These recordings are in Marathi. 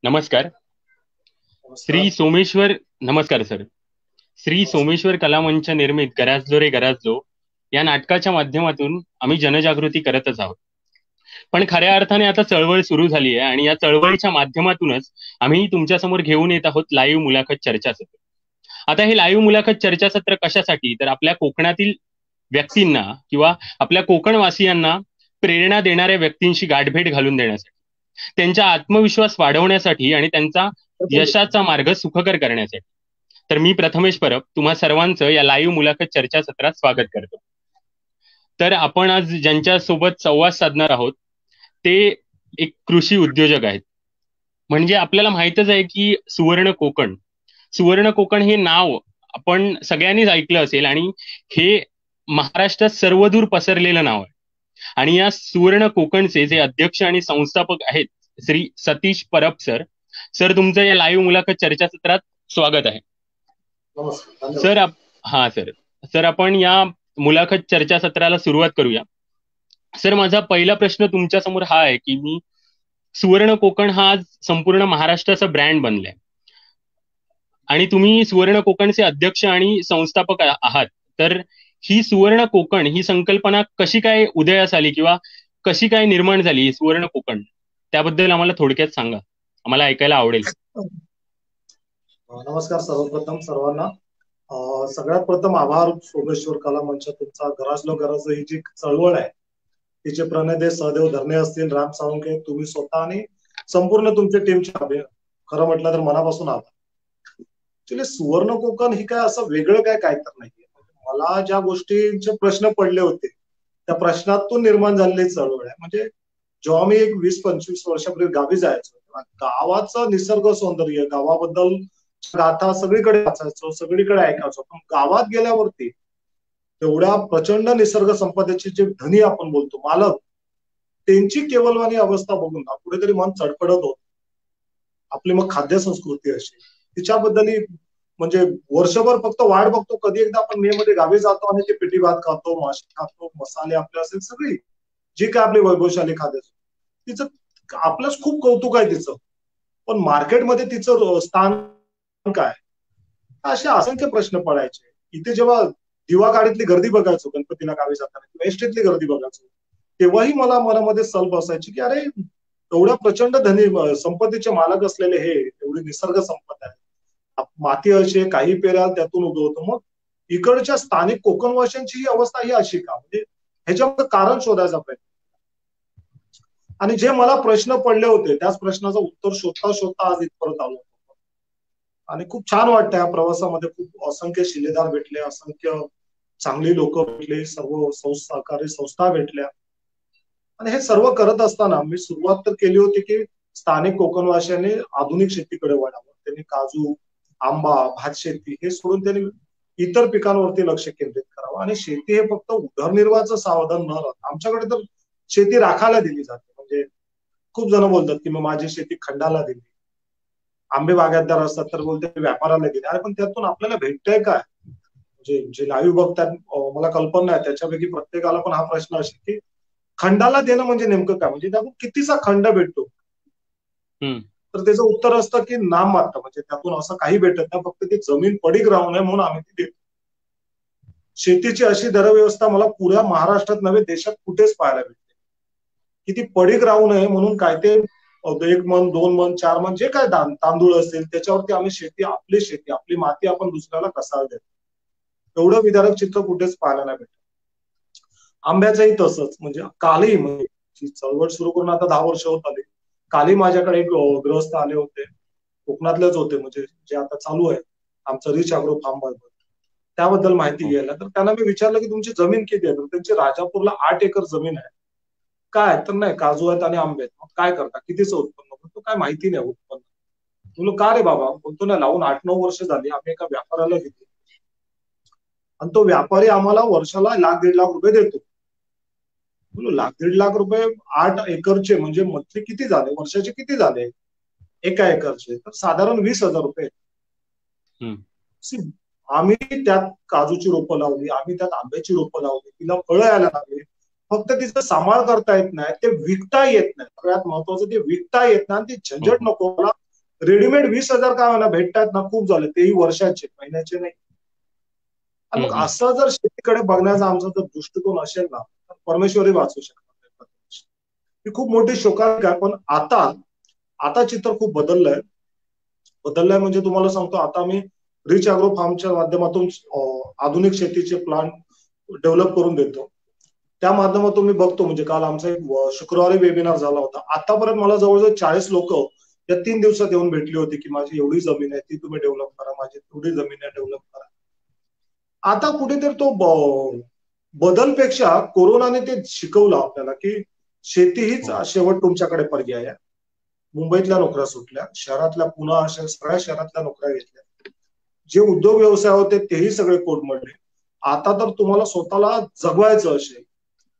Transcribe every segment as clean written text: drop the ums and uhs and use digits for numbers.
नमस्कार. नमस्कार. श्री सोमेश्वर नमस्कार सर. श्री नमस्कार. सोमेश्वर कलामंच निर्मित गराजलो रे गराजलो या नाटकाच्या माध्यमातून आम्ही जनजागृती करतच आहोत. पण खऱ्या अर्थाने आता चळवळ सुरू झाली आहे आणि या चळवळीच्या माध्यमातूनच आम्ही तुमच्यासमोर घेऊन येत आहोत लाईव्ह मुलाखत चर्चासत्र. आता हे लाईव्ह मुलाखत चर्चासत्र कशासाठी, तर आपल्या कोकणातील व्यक्तींना किंवा आपल्या कोकणवासियांना प्रेरणा देणाऱ्या व्यक्तींशी गाठभेट घालून देण्यासाठी, त्यांचा आत्मविश्वास वाढवण्यासाठी आणि त्यांचा यशाचा मार्ग सुखकर करण्यासाठी. तर मी प्रथमेश परब तुम्हा सर्वांचं या लाईव्ह मुलाखत चर्चासत्रात स्वागत करतो. तर आपण आज ज्यांच्या सोबत संवाद साधणार आहोत ते एक कृषी उद्योजक आहेत. म्हणजे आपल्याला माहितच आहे की सुवर्ण कोकण हे नाव आपण सगळ्यांनीच ऐकलं असेल आणि हे महाराष्ट्रात सर्वदूर पसरलेलं नाव आहे. आणि या सुवर्ण कोकणचे जे अध्यक्ष आणि संस्थापक आहेत श्री सतीश परब सर. सर, तुमचं या लाईव्ह मुलाखत चर्चासत्रात स्वागत आहे. नमस्कार. धन्यवाद. सर हा सर. सर, आपण या मुलाखत चर्चासत्राला सुरुवात करूया. सर, माझा पहिला प्रश्न तुमच्या समोर हा आहे की सुवर्ण कोकण हा आज संपूर्ण महाराष्ट्राचा ब्रँड बनलाय आणि तुम्ही सुवर्ण कोकणचे अध्यक्ष आणि संस्थापक आहात. तर ही सुवर्ण कोकण ही संकल्पना कशी काय उदयास आली किंवा कशी काय निर्माण झाली ही सुवर्ण कोकण, त्याबद्दल आम्हाला थोडक्यात सांगा, आम्हाला ऐकायला आवडेल. नमस्कार सर्वप्रथम सर्वांना. सगळ्यात प्रथम आभार सोमेश्वर कला मंच. तुमचा गराजलो गरज ही जी चळवळ आहे तिचे प्रणेते सहदेव धरणे असतील, राम साळुंखे, तुम्ही स्वतः आणि संपूर्ण तुमच्या टीमचे खरं म्हटलं तर मनापासून आभार. ऍक्च्युली सुवर्ण कोकण ही काय असं वेगळं काय तर नाहीये. मला ज्या गोष्टींचे प्रश्न पडले होते त्या प्रश्नातून निर्माण झालेली चळवळ आहे. म्हणजे जेव्हा मी एक 20-25 वर्षापूर्वी गावी जायचो तेव्हा गावाचं निसर्ग सौंदर्य, गावाबद्दल गाथा सगळीकडे वाचायचो, सगळीकडे ऐकायचो. पण गावात गेल्यावरती तेवढ्या प्रचंड निसर्ग संपदेचे जे धनी आपण बोलतो, मालक, त्यांची केवलवाणी अवस्था बघून ना कुठेतरी मन चडपडत होत. आपली मग खाद्य संस्कृती अशी तिच्याबद्दलही म्हणजे वर्षभर फक्त वाट बघतो कधी एकदा आपण मे मध्ये गावी जातो आणि ते पिठी भात खातो, मासे खातो, मसाले आपले असेल सगळी जी काय आपली वैभवशाली खाद्य तिचं आपलंच खूप कौतुक आहे तिचं. पण मार्केटमध्ये तिचं स्थान काय, असे असंख्य प्रश्न पडायचे. इथे जेव्हा दिवागाडीतली गर्दी बघायचो गणपतीला गावी जाताना किंवा एसटीतली गर्दी बघायचो तेव्हाही मला मनामध्ये सल बसायची की अरे एवढ्या प्रचंड धनी संपत्तीचे मालक असलेले हे एवढी निसर्ग संपत आहे, माती अशी काही पेराल त्यातून उगवतो, मग इकडच्या स्थानिक कोकणवासियांची ही अवस्था ही अशी का, म्हणजे ह्याच्यामध्ये कारण शोधायचा प्रयत्न. आणि जे मला प्रश्न पडले होते त्याच प्रश्नाचं उत्तर शोधता शोधता आज इथपर्यंत आलो. आणि खूप छान वाटतं या प्रवासामध्ये. खूप असंख्य शिलेदार भेटले, असंख्य चांगली लोक भेटले, सर्व सहकारी संस्था भेटल्या. आणि हे सर्व करत असताना मी सुरुवात तर केली होती की स्थानिक कोकणवासियांनी आधुनिक शेतीकडे वळावं. त्यांनी काजू, आंबा, भात शेती हे सोडून त्यांनी इतर पिकांवरती लक्ष केंद्रित करावं. आणि शेती हे फक्त उदरनिर्वाहाचं साधन न राहतं. आमच्याकडे तर शेती राखायला दिली जाते. म्हणजे खूप जण बोलतात की मग माझी शेती खंडाला दिली. आंबे बागायतदार असतात तर बोलते व्यापाराला दिले. अरे पण त्यातून आपल्याला भेटतंय काय? म्हणजे जे लाईव्ह बघतात मला कल्पना आहे त्याच्यापैकी प्रत्येकाला पण हा प्रश्न असेल की खंडाला देणं म्हणजे नेमकं काय, म्हणजे त्यातून कितीचा खंड भेटतो. तर त्याचं उत्तर असतं की नाम मात्र, म्हणजे त्यातून असं काही भेटत नाही, फक्त ती जमीन पडीक राहू नये म्हणून आम्ही ती देतो. शेतीची अशी दरव्यवस्था मला पुऱ्या महाराष्ट्रात नव्हे देशात कुठेच पाहायला भेटते की ती पडीक राहू नये म्हणून काय ते 1 मन 2 मन 4 मन जे काय तांदूळ असेल त्याच्यावरती आम्ही शेती आपली माती आपण दुसऱ्याला कसायला देतो. एवढं विदारक चित्र कुठेच पाहायला नाही भेटत. आंब्याचंही तसंच. म्हणजे कालही म्हणजे चळवळ सुरू करून आता 10 वर्ष होत आली. कालही माझ्याकडे एक ग्रहस्थ आले होते, कोकणातलेच होते, म्हणजे जे आता चालू आहे आमचं रिच अॅग्रो फार्म बरोबर त्याबद्दल माहिती घ्यायला. तर त्यांना मी विचारलं की तुमची जमीन किती आहे. तर त्यांची राजापूरला 8 एकर जमीन आहे. काय तर नाही काजू आहेत आणि आंबे आहेत. मग काय करता, कितीचं उत्पन्न, बोलतो काय माहिती नाही उत्पन्न. बोललो का रे बाबा, बोलतो ना लावून 8-9 वर्ष झाली, आम्ही एका व्यापाऱ्याला घेतली आणि तो व्यापारी आम्हाला वर्षाला 1,00,000-1.5 लाख रुपये देतो. बोलो 1,00,000-1.5 लाख रुपये 8 एकरचे म्हणजे मंथली किती झाले, वर्षाचे किती झाले एका एकरचे, तर साधारण 20,000 रुपये. आम्ही त्यात काजूची रोपं लावली, आम्ही त्यात आंब्याची रोपं लावली, तिला फळं यायला लागली. फक्त तिचा सांभाळ करता येत नाही, ते विकता येत नाही. सगळ्यात महत्वाचं ते विकता येत नाही आणि ती झंझट नको. मला रेडीमेड 20,000 का होईना भेटतात ना, खूप झाले, तेही वर्षाचे, महिन्याचे नाही. आणि मग असं जर शेतीकडे बघण्याचा आमचा जर दृष्टिकोन असेल ना, तर परमेश्वरही वाचू शकतात. ही खूप मोठी शोकांतिका आहे. पण आता चित्र खूप बदललंय म्हणजे तुम्हाला सांगतो, आता मी रिच अॅग्रो फार्मच्या माध्यमातून आधुनिक शेतीचे प्लान डेव्हलप करून देतो. त्या माध्यमातून मी बघतो, म्हणजे काल आमचा एक शुक्रवारी वेबिनार झाला होता. आतापर्यंत मला जवळजवळ 40 लोक या 3 दिवसात येऊन भेटली होती की माझी एवढी जमीन आहे ती तुम्ही डेव्हलप करा, माझी एवढी जमीन आहे डेव्हलप करा. आता कुठेतरी तो बदलपेक्षा कोरोनाने ते शिकवलं आपल्याला की शेती हीच शेवट तुमच्याकडे पर्याय आहे. मुंबईतल्या नोकऱ्या सुटल्या, शहरातल्या पुन्हा अशा सगळ्या शहरातल्या नोकऱ्या घेतल्या, जे उद्योग व्यवसाय होते तेही सगळे कोलमडले. आता तर तुम्हाला स्वतःला जगवायचं असेल,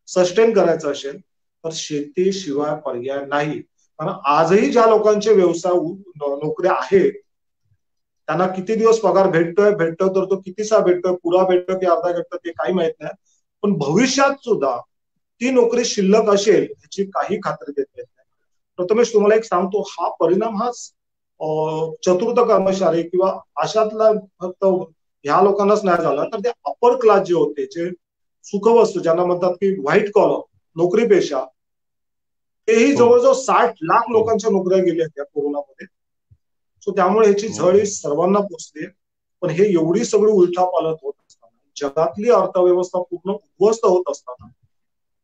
सस्टेन करायचं असेल तर शेतीशिवाय पर्याय नाही. कारण आजही ज्या लोकांचे व्यवसाय नोकऱ्या आहेत त्यांना किती दिवस पगार भेटतोय तर तो कितीसा भेटतोय, पुरा भेटतोय की अर्धा भेटतोय ते काही माहित नाही. पण भविष्यात सुद्धा ती नोकरी शिल्लक असेल याची काही खात्री देत नाही. प्रथमेश तुम्हाला एक सांगतो, हा परिणाम हा चतुर्थ कर्मचारी किंवा अशातला फक्त ह्या लोकांनाच नाही झाला, तर ते अपर क्लास जे होते, जे सुखवस्तू ज्यांना म्हणतात की व्हाईट कॉलर नोकरी पेशा, तेही जवळजवळ 60 लाख लोकांच्या नोकऱ्या गेल्या त्या कोरोनामध्ये. सो त्यामुळे ह्याची झळ सर्वांना पोचते. पण हे एवढी सगळी उलथापालथ होत असताना, जगातली अर्थव्यवस्था पूर्ण उद्ध्वस्त होत असताना,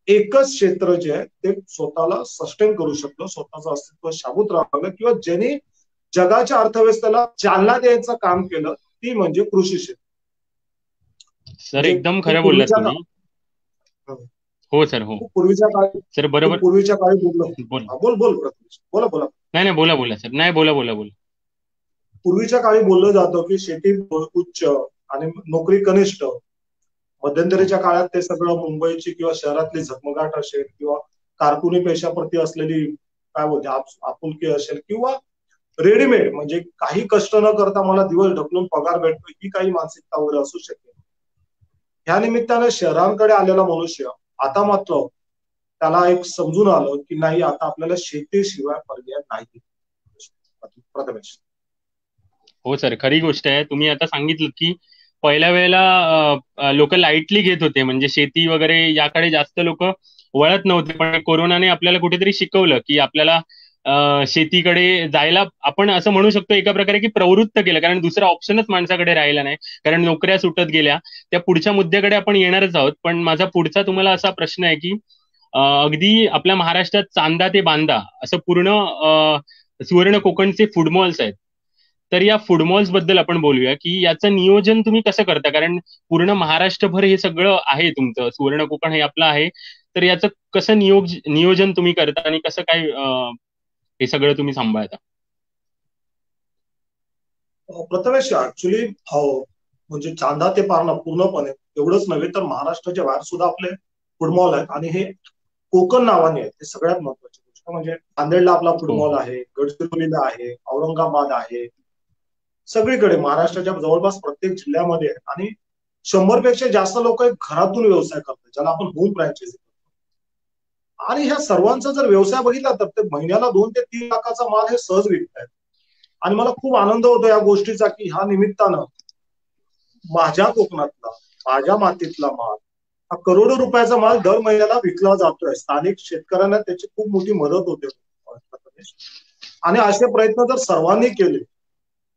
एकच क्षेत्र जे आहे ते स्वतःला सस्टेन करू शकलं, स्वतःचं अस्तित्व शाबूत राहिलं किंवा ज्यांनी जगाच्या अर्थव्यवस्थेला चालना द्यायचं काम केलं, ती म्हणजे कृषी क्षेत्र. सर एकदम खरं बोललात तुम्ही. हो सर, हो पूर्वीच्या काळी सर, बरोबर. पूर्वीच्या काळी बोला. नाही बोला सर, नाही बोला. पूर्वीच्या काळी बोललं जातं की शेती उच्च आणि नोकरी कनिष्ठ. मध्यंतरीच्या काळात ते सगळं मुंबईची किंवा शहरातली झगमगाट असेल किंवा कारकुनी पेशाप्रती असलेली काय बोलते आपुलकी असेल किंवा रेडीमेड म्हणजे काही कष्ट न करता मला दिवस ढकलून पगार भेटतो ही काही मानसिकता वगैरे असू शकेल. ह्या निमित्ताने शहरांकडे आलेला मनुष्य आता मात्र त्याला एक समजून आलं की नाही, आता आपल्याला शेतीशिवाय पर्याय नाही. प्रथमेश. हो सर, खरी गोष्ट आहे. तुम्ही आता सांगितलं की पहिल्या वेळेला लोक लाईटली घेत होते, म्हणजे शेती वगैरे याकडे जास्त लोक वळत नव्हते. पण कोरोनाने आपल्याला कुठेतरी शिकवलं की आपल्याला शेतीकडे जायला, आपण असं म्हणू शकतो एका प्रकारे की प्रवृत्त केलं, कारण दुसरा ऑप्शनच माणसाकडे राहिला नाही, कारण नोकऱ्या सुटत गेल्या. त्या पुढच्या मुद्द्याकडे आपण येणारच आहोत. पण माझा पुढचा तुम्हाला असा प्रश्न आहे की अगदी आपल्या महाराष्ट्रात चांदा ते बांदा असं पूर्ण सुवर्ण कोकणचे फूड मॉल्स आहेत. तर या फूड मॉल्स बद्दल आपण बोलूया की याचं नियोजन तुम्ही कसं करता, कारण पूर्ण महाराष्ट्रभर हे सगळं आहे तुमचं, सुवर्ण कोकण हे आपलं आहे. तर याचं कसं नियोजन तुम्ही करता आणि कसं काय हे सगळं तुम्ही सांभाळता? प्रथमेश, ऍक्च्युली म्हणजे चांदा ते पारणा पूर्णपणे एवढंच नव्हे तर महाराष्ट्राच्या बाहेर सुद्धा आपले फूड मॉल आहेत आणि हे कोकण नावाने आहेत. हे सगळ्यात महत्वाची गोष्ट म्हणजे नांदेडला आपला फूड मॉल आहे, गडचिरोलीला आहे, औरंगाबाद आहे, सगळीकडे महाराष्ट्राच्या जवळपास प्रत्येक जिल्ह्यामध्ये आहे. आणि 100 पेक्षा जास्त लोक घरातून व्यवसाय करतात, ज्याला आपण होम फ्रँचायझी करतो. आणि ह्या सर्वांचा जर व्यवसाय बघितला तर ते महिन्याला 2 ते 3 लाखाचा माल हे सहज विकतायत. आणि मला खूप आनंद होतो या गोष्टीचा की ह्या निमित्तानं माझ्या कोकणातला, माझ्या मातीतला माल हा करोडो रुपयाचा माल दर महिन्याला विकला जातोय. स्थानिक शेतकऱ्यांना त्याची खूप मोठी मदत होते. आणि असे प्रयत्न जर सर्वांनी केले,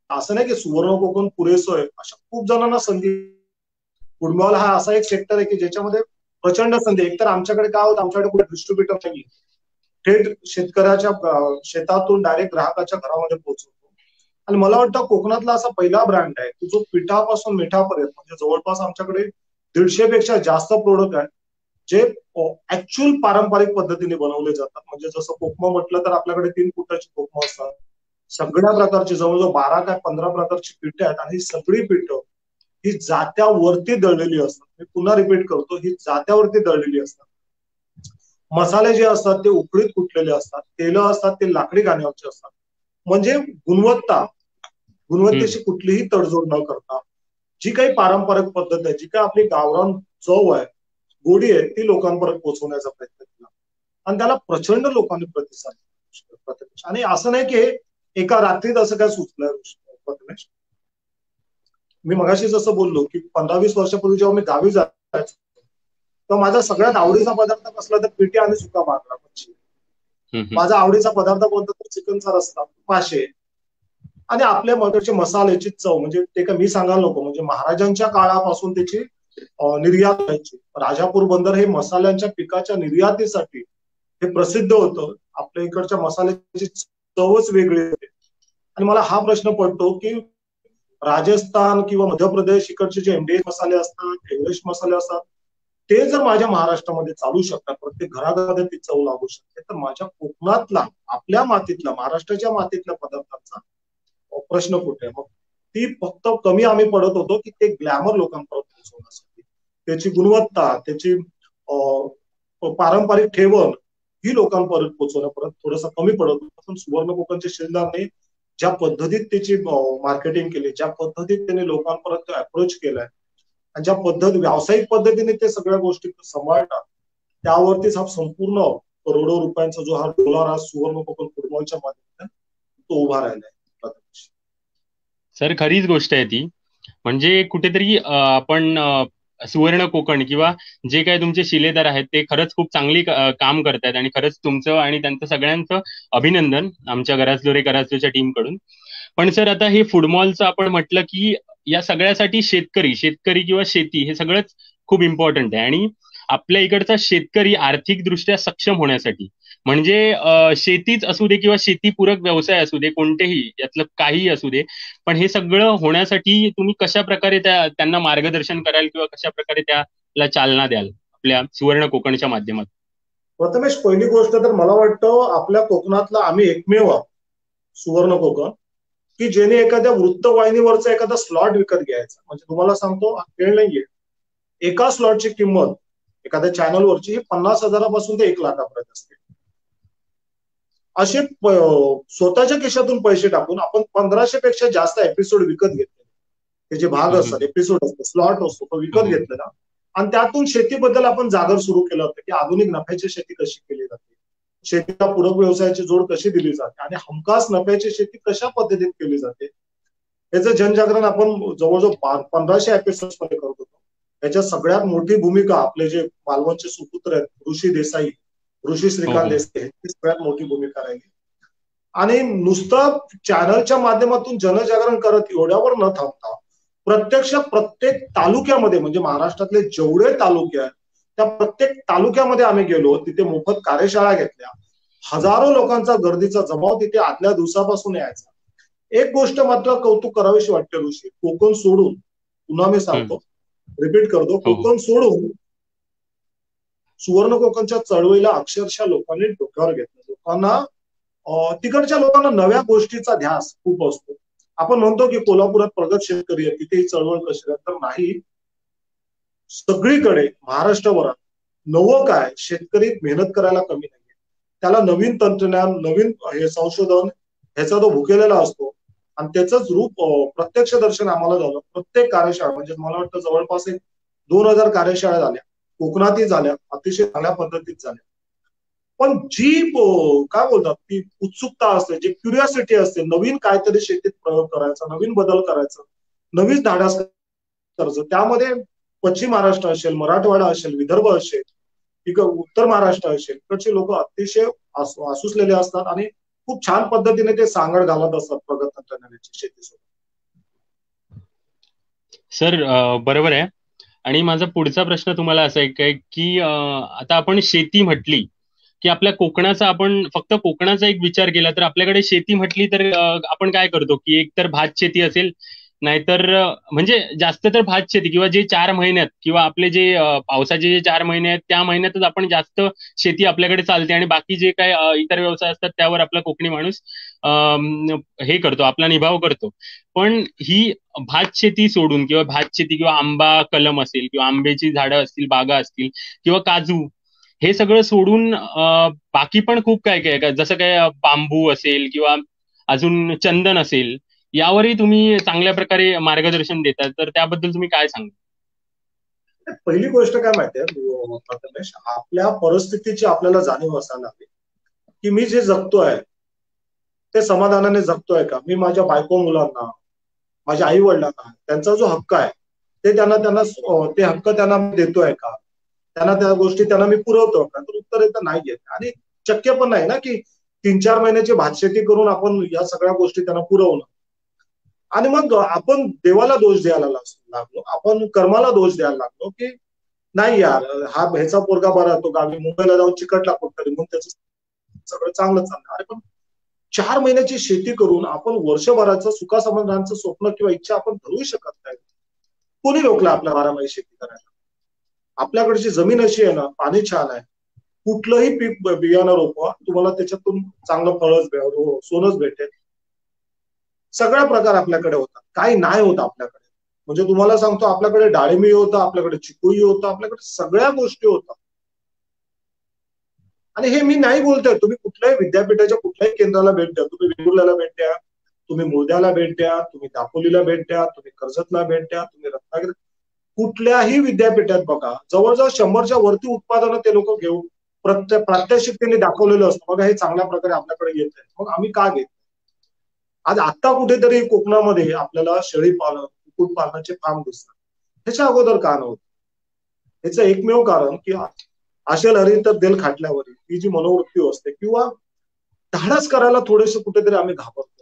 असं नाही की सुवर्ण कोकण पुरेसं आहे, अशा खूप जणांना संधी. फूड मॉल हा असा एक सेक्टर आहे की ज्याच्यामध्ये प्रचंड संधी. एकतर आमच्याकडे काय होतं, आमच्याकडे कुठे डिस्ट्रीब्युटर नाही, थेट शेतकऱ्याच्या शेतातून डायरेक्ट ग्राहकाच्या घरामध्ये पोहोचवतो. आणि मला वाटतं कोकणातला असा पहिला ब्रँड आहे की जो पिठापासून मिठापर्यंत म्हणजे जवळपास आमच्याकडे 150 पेक्षा जास्त प्रोडक्ट आहेत जे ऍक्च्युअल पारंपरिक पद्धतीने बनवले जातात. म्हणजे जसं कोकमा म्हटलं तर आपल्याकडे 3 फुटाची कोकमा असतात, सगळ्या प्रकारची जवळजवळ 12 काय 15 प्रकारची पिठं आहेत. आणि ही सगळी पिठं ही जात्यावरती दळलेली असतात. मी पुन्हा रिपीट करतो, ही जात्यावरती दळलेली असतात. मसाले जे असतात ते उकळीत कुटलेले असतात, तेल असतात ते लाकडी घाण्यावरचे असतात. म्हणजे गुणवत्तेशी कुठलीही तडजोड न करता जी काही पारंपरिक पद्धत आहे, जी काही आपली गावरान चव आहे, गोडी आहे ती लोकांपर्यंत पोहोचवण्याचा प्रयत्न केला आणि त्याला प्रचंड लोकांनी प्रतिसाद दिला प्रथमेश. आणि असं नाही की एका रात्रीत असं काय सुचलं प्रथमेश. मी मगाशी जसं बोललो की 15-20 वर्षापूर्वी जेव्हा मी गावी जायचो तर माझा सगळ्यात आवडीचा पदार्थ कसला तर पिठी आणि सुका भाकरा मच्छी. माझा आवडीचा पदार्थ कोणता तर चिकनचा रस्ता, मासे आणि आपल्या मकडचे मसाल्याची चव. म्हणजे ते का मी सांगायला नको, म्हणजे महाराजांच्या काळापासून त्याची निर्यात व्हायची. राजापूर बंदर हे मसाल्यांच्या पिकाच्या निर्यातीसाठी हे प्रसिद्ध होतं. आपल्या इकडच्या मसाल्याची चवच वेगळी होते. आणि मला हा प्रश्न पडतो की राजस्थान किंवा मध्य प्रदेश इकडचे जे एमडीएच मसाले असतात, एव्हरेस्ट मसाले असतात, ते जर माझ्या महाराष्ट्रामध्ये चालू शकतात, प्रत्येक घराघरामध्ये ती चव लागू शकते, तर माझ्या कोकणातला, आपल्या मातीतला, महाराष्ट्राच्या मातीतल्या पदार्थांचा प्रश्न कुठे? मग ती फक्त कमी आम्ही पडत होतो की ते ग्लॅमर लोकांपर्यंत पोहोचवण्यासाठी, त्याची गुणवत्ता, त्याची पारंपरिक ठेवण ही लोकांपर्यंत पोहोचवण्यापर्यंत थोडंसं कमी पडत होतं. पण सुवर्ण कोकणच्या शिलदारने ज्या पद्धतीत त्याची मार्केटिंग केली, ज्या पद्धतीत त्याने लोकांपर्यंत अप्रोच केलाय आणि ज्या व्यावसायिक पद्धतीने ते सगळ्या गोष्टी सांभाळतात, त्यावरतीच हा संपूर्ण करोडो रुपयांचा जो हा डॉलर आज सुवर्ण कोकण फुटबॉलच्या माध्यमातून तो उभा राहिलाय. सर खरीच गोष्ट आहे ती. म्हणजे कुठेतरी आपण सुवर्ण कोकण किंवा जे काही तुमचे शिलेदार आहेत ते खरंच खूप चांगली काम करतायत आणि खरंच तुमचं आणि त्यांचं सगळ्यांचं अभिनंदन आमच्या गरासलोच्या टीमकडून. पण सर आता हे फुटबॉलचं आपण म्हटलं की या सगळ्यासाठी शेतकरी किंवा शेती हे सगळंच खूप इम्पॉर्टंट आहे. आणि आपल्या इकडचा शेतकरी आर्थिकदृष्ट्या सक्षम होण्यासाठी, म्हणजे शेतीच असू दे किंवा शेतीपूरक व्यवसाय असू दे, कोणतेही यातलं काही असू दे, पण हे सगळं होण्यासाठी तुम्ही कशा प्रकारे त्यांना मार्गदर्शन कराल किंवा कशा प्रकारे त्याला चालना द्याल आपल्या सुवर्ण कोकणच्या माध्यमातून? प्रथमेश, पहिली गोष्ट तर मला वाटतं आपल्या कोकणातला आम्ही एकमेव सुवर्ण कोकण की ज्याने एखाद्या वृत्तवाहिनीवरचा एखादा स्लॉट विकत घ्यायचा. म्हणजे तुम्हाला सांगतो, खेळ नाहीये, एका स्लॉटची किंमत एखाद्या चॅनलवरची 50,000 ते 1 लाखापर्यंत असते. असे स्वतःच्या खिशातून पैसे टाकून आपण 1500 पेक्षा जास्त एपिसोड विकत घेतले. त्याचे भाग असतात, एपिसोड असतो, स्लॉट असतो, तो विकत घेतलेला. आणि त्यातून शेतीबद्दल आपण जागर सुरू केलं होतं की आधुनिक नफ्याची शेती कशी केली जाते, शेतीला पूरक व्यवसायाची जोड कशी दिली जाते आणि हमखास नफ्याची शेती कशा पद्धतीत केली जाते, याचं जनजागरण आपण जवळजवळ 1500 एपिसोड मध्ये करत होतो. याच्यात सगळ्यात मोठी भूमिका आपले जे मालवणचे सुपुत्र आहेत ऋषी श्रीकांत देसाई, ह्यांची सगळ्यात मोठी भूमिका राहिली. आणि नुसतं चॅनलच्या माध्यमातून जनजागरण करत एवढ्यावर न थांबता प्रत्येक तालुक्यामध्ये, म्हणजे महाराष्ट्रातले जेवढे तालुके आहेत त्या प्रत्येक तालुक्यामध्ये आम्ही गेलो, तिथे मोफत कार्यशाळा घेतल्या. हजारो लोकांचा गर्दीचा जमाव तिथे आदल्या दिवसापासून यायचा. एक गोष्ट मात्र कौतुक करावीशी वाटते ऋषी, कोकण सोडून, पुन्हा मी सांगतो, रिपीट करतो, कोकण सोडून सुवर्ण कोकणच्या चळवळीला अक्षरशः लोकांनी डोक्यावर घेतलं. तिकडच्या लोकांना नव्या गोष्टीचा ध्यास खूप असतो. आपण म्हणतो की कोल्हापुरात प्रगत शेतकरी आहे, तिथे चळवळ कशी आहे, तर नाही. सगळीकडे महाराष्ट्रभरात नवं काय, शेतकरी मेहनत करायला कमी नाहीये. त्याला नवीन तंत्रज्ञान, नवीन हे संशोधन ह्याचा तो भुकेलेला असतो आणि त्याचंच रूप प्रत्यक्ष दर्शन आम्हाला झालं. प्रत्येक कार्यशाळा, म्हणजे मला वाटतं जवळपास 2000 कार्यशाळा झाल्या, कोकणातही झाल्या, अतिशय चांगल्या पद्धतीत झाल्या. पण जी काय बोलतात ती उत्सुकता असते, जी क्युरिओसिटी असते, नवीन काहीतरी शेतीत प्रयोग करायचा, नवीन बदल करायचा, नवीन धाडस करायचं, त्यामध्ये पश्चिम महाराष्ट्र असेल, मराठवाडा असेल, विदर्भ असेल, उत्तर महाराष्ट्र असेल, इकडचे लोक अतिशय आसुसलेले असतात आणि खूप छान पद्धतीने ते सांगड घालत असतात प्रगत तंत्रज्ञानाची शेतीसोबत. सर बरोबर आहे. आणि माझा पुढचा प्रश्न तुम्हाला असा आहे की आता आपण शेती म्हटली की आपल्या कोकणाचा, आपण फक्त कोकणाचा एक विचार केला तर आपल्याकडे शेती म्हटली तर आपण काय करतो की एक तर भात शेती असेल, नाहीतर म्हणजे जास्त तर भात शेती, किंवा जे 4 महिन्यात किंवा आपले जे पावसाचे जे 4 महिने आहेत त्या महिन्यातच आपण जास्त शेती आपल्याकडे चालते आणि बाकी जे काय इतर व्यवसाय असतात त्यावर आपला कोकणी माणूस हे करतो, आपला निभाव करतो. पण ही भात शेती सोडून किंवा भात शेती किंवा आंबा कलम असेल किंवा आंब्याची झाडं असतील, बागा असतील किंवा काजू, हे सगळं सोडून बाकी पण खूप काय काय, जसं काय बांबू असेल किंवा अजून चंदन असेल, यावरही तुम्ही चांगल्या प्रकारे मार्गदर्शन देतात, तर त्याबद्दल तुम्ही काय सांगा? पहिली गोष्ट काय माहितीये प्रथमेश, आपल्या परिस्थितीची आपल्याला जाणीव असायला हवी की मी जे जगतोय ते समाधानाने जगतोय का, मी माझ्या बायको मुलांना, माझ्या आई वडिलांना त्यांचा जो हक्क आहे ते त्यांना त्यांना ते हक्क त्यांना देतोय का, त्यांना त्या गोष्टी त्यांना मी पुरवतो का, तर उत्तर येतं नाही येत. आणि शक्य पण नाही ना की 3-4 महिन्याची भातशेती करून आपण या सगळ्या गोष्टी त्यांना पुरवणं. आणि मग आपण देवाला दोष द्यायला लागलो, आपण कर्माला दोष द्यायला लागलो की नाही यार, हा ह्याचा पोरगा बरा, तो गावी मुंबईला जाऊन चिकटला कुठतरी म्हणून त्याचं सगळं चांगलं चाललं. अरे पण 4 महिन्याची शेती करून आपण वर्षभराचं सुखासमाधानाचं स्वप्न किंवा इच्छा आपण धरू शकत नाही. कोणी रोखलं आपल्या 12 महिने शेती करायला? आपल्याकडची जमीन अशी आहे ना, पाणी छान आहे, कुठलंही पीक बियाणं रोपवा, तुम्हाला त्याच्यातून चांगलं फळच सोनच भेटेल. सगळ्या प्रकार आपल्याकडे होतात, काही नाही होत आपल्याकडे. म्हणजे तुम्हाला सांगतो, आपल्याकडे डाळिंबी होतं, आपल्याकडे चिकूही होतं, आपल्याकडे सगळ्या गोष्टी होतात. आणि हे मी नाही बोलतोय, तुम्ही कुठल्याही विद्यापीठाच्या कुठल्याही केंद्राला भेट द्या, तुम्ही वेंगुर्ल्याला भेट द्या, तुम्ही मुळद्याला भेट द्या, तुम्ही दापोलीला भेट द्या, तुम्ही कर्जतला भेट द्या, तुम्ही रत्नागिरी, कुठल्याही विद्यापीठात बघा, जवळजवळ 100च्या वरती उत्पादनं ते लोक घेऊन प्रात्यक्षिक त्यांनी दाखवलेलं असतं, बघा हे चांगल्या प्रकारे आपल्याकडे येत आहे. मग आम्ही का घेत? आज आता कुठेतरी कोकणामध्ये आपल्याला शेळी पालन, कुक्कुट पालनाचे फार्म दिसतात, त्याच्या अगोदर का नव्हतं? याचं एकमेव कारण की असेल हरी तर देल खाटल्यावर ही जी मनोवृत्ती असते, किंवा धाडस करायला थोडेसे कुठेतरी आम्ही घाबरतो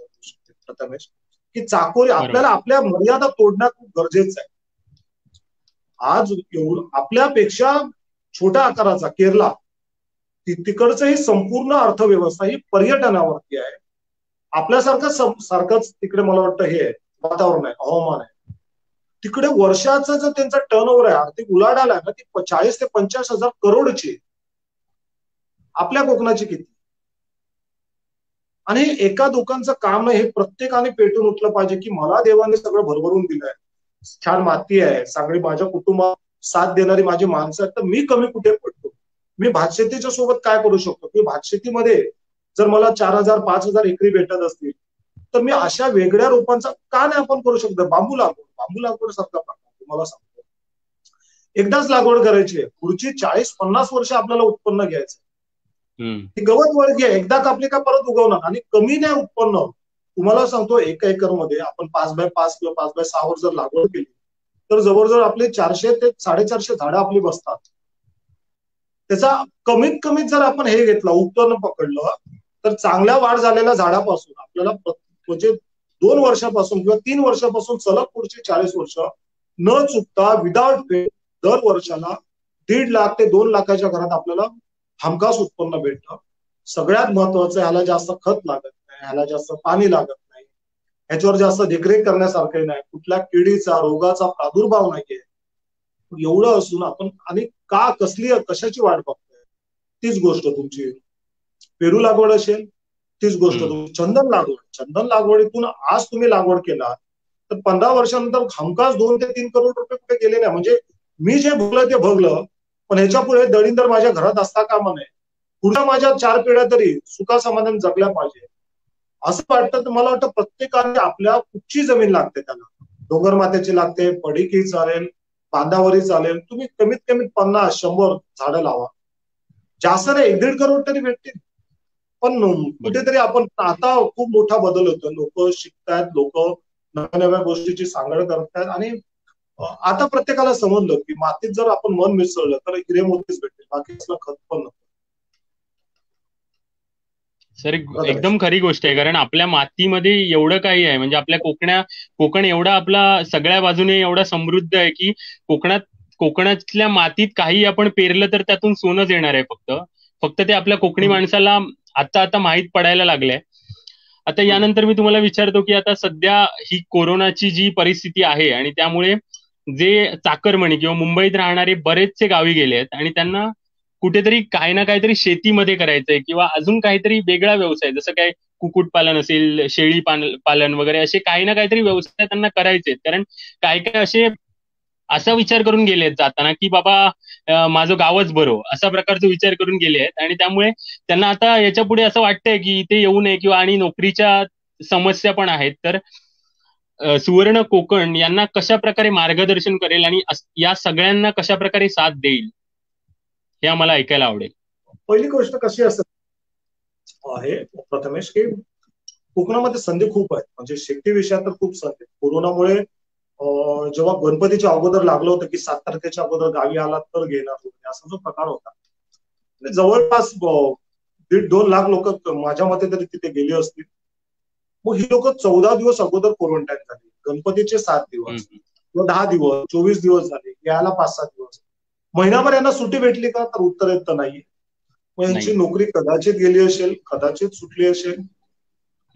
प्रथमेश, की चाकोरी आपल्याला आपल्या मर्यादा तोडणं खूप गरजेचं आहे. आज आपल्यापेक्षा छोट्या आकाराचा केरला, तिकडचं ही संपूर्ण अर्थव्यवस्था ही पर्यटनावरती आहे. सारखंच तिकडे मला वाटतं हे वातावरण आहे, हवामान आहे. तिकडे वर्षाचा जो त्यांचा टर्नओव्हर आहे, आर्थिक उलाढाल आहे ना, ती 40 ते 50 हजार करोडची. आपल्या कोकणाची किती? आणि एका दुकानचं काम नाही, हे प्रत्येकाने पेटून उठलं पाहिजे की मला देवाने सगळं भरभरून दिलंय, छान माती आहे, सगळी माझ्या कुटुंबात साथ देणारी माझी माणसं आहेत, तर मी कमी कुठे पडतो? मी भातशेतीच्या सोबत काय करू शकतो? की भातशेतीमध्ये जर मला 4,000-5,000 एकरी भेटत असतील, तर मी अशा वेगळ्या रोपांचा का नाही आपण करू शकतो? बांबू लागवड सारखा प्रकार तुम्हाला सांगतो, एकदाच लागवड करायची आहे, पुढची 40-50 वर्ष आपल्याला उत्पन्न घ्यायचं. ती गवत वळगी आहे, एकदा कापली का परत उगवणार, आणि कमी नाही उत्पन्न. तुम्हाला सांगतो, 1 एकर मध्ये आपण 5x5 किंवा 5x6 वर जर लागवड केली तर जवळजवळ आपले 400 ते 450 झाडं आपली बसतात. त्याचा कमीत कमीत जर आपण हे घेतलं, उत्पन्न पकडलं, तर चांगल्या वाढ झालेल्या झाडापासून आपल्याला म्हणजे 2 वर्षापासून किंवा 3 वर्षापासून सलग पुढची 40 वर्ष न चुकता विदाउट पे दर वर्षाला 1.5 लाख ते 2 लाखाच्या घरात आपल्याला हमखास उत्पन्न भेटतं. सगळ्यात महत्वाचं, ह्याला जास्त खत लागत नाही, ह्याला जास्त पाणी लागत नाही, ह्याच्यावर जास्त देखरेख करण्यासारखं नाही, कुठल्या किडीचा रोगाचा प्रादुर्भाव नाहीये. एवढं असून आपण आणि का कशाची वाट बघतोय? तीच गोष्ट तुमची पेरू लागवड असेल, तीच गोष्ट तुमची चंदन लागवडीतून आज तुम्ही लागवड केला तर 15 वर्षानंतर हमखास 2 ते 3 करोड रुपये कुठे गेले नाही. म्हणजे मी जे भोगलं ते भोगलं, पण ह्याच्या पुढे दळींदर माझ्या घरात असता कामा नये, पुढच्या माझ्या 4 पिढ्या तरी सुखासमाधान जगल्या पाहिजे असं वाटतं. तर मला वाटतं प्रत्येकाने आपल्या कुठची जमीन लागते, त्याला डोंगर मात्याची लागते, पडीकी चालेल, बांधावरी चालेल, तुम्ही कमीत कमी 50-100 झाडं लावा, जास्त नाही 1-1.5 करोड तरी भेटतील. पण कुठेतरी आपण आता खूप मोठा बदल होतो, लोक शिकतायत, लोक नव्या नव्या गोष्टीची सांगड करतायत, आणि आता प्रत्येकाला समजलं की मातीत जर आपण मन मिसळलं तर हिरे मोतीच भेटतील, बाकी असलं खत पण नको. सर एकदम खरी गोष्ट आहे, कारण आपल्या मातीमध्ये एवढं काही आहे. म्हणजे आपल्या कोकण एवढा आपला सगळ्या बाजूने एवढा समृद्ध आहे की कोकणातल्या मातीत काही आपण पेरलं तर त्यातून सोनच येणार आहे. फक्त ते आपल्या कोकणी माणसाला आता माहीत पडायला लागलंय. आता यानंतर मी तुम्हाला विचारतो की आता सध्या ही कोरोनाची जी परिस्थिती आहे आणि त्यामुळे जे चाकरमणी किंवा मुंबईत राहणारे बरेचसे गावी गेले आहेत आणि त्यांना कुठेतरी काही ना काहीतरी शेतीमध्ये करायचंय किंवा अजून काहीतरी वेगळा व्यवसाय, जसं काय कुक्कुटपालन असेल, शेळी पालन वगैरे, असे काही ना काहीतरी व्यवसाय त्यांना करायचे. कारण काय काय असे असा विचार करून गेले आहेत जाताना की बाबा माझं गावच बरं, असा प्रकारचा विचार करून गेले आहेत. आणि त्यामुळे त्यांना आता याच्या पुढे असं वाटतंय की इथे येऊ नये, किंवा आणि नोकरीच्या समस्या पण आहेत. तर सुवर्ण कोकण यांना कशा प्रकारे मार्गदर्शन करेल आणि या सगळ्यांना कशा प्रकारे साथ देईल हे आम्हाला ऐकायला आवडेल. पहिली गोष्ट कशी असते आहे प्रथमेश, की कोकणामध्ये संधी खूप आहेत. म्हणजे शेती विषयात तर खूप संधी. कोरोनामुळे जेव्हा गणपतीच्या अगोदर लागलं होतं की 7 तारखेच्या अगोदर गावी आला तर घेणार होते, असा जो प्रकार होता, जवळपास 1.5-2 लाख लोक माझ्या मते तरी तिथे गेली असतील. मग ही लोक 14 दिवस अगोदर क्वारंटाईन झाली. गणपतीचे 7 दिवस किंवा 10 दिवस, 24 दिवस झाले, यायला 5-7 दिवस. महिनाभर यांना सुट्टी भेटली का, तर उत्तर येत नाही. मग यांची नोकरी कदाचित गेली असेल, कदाचित सुटली असेल,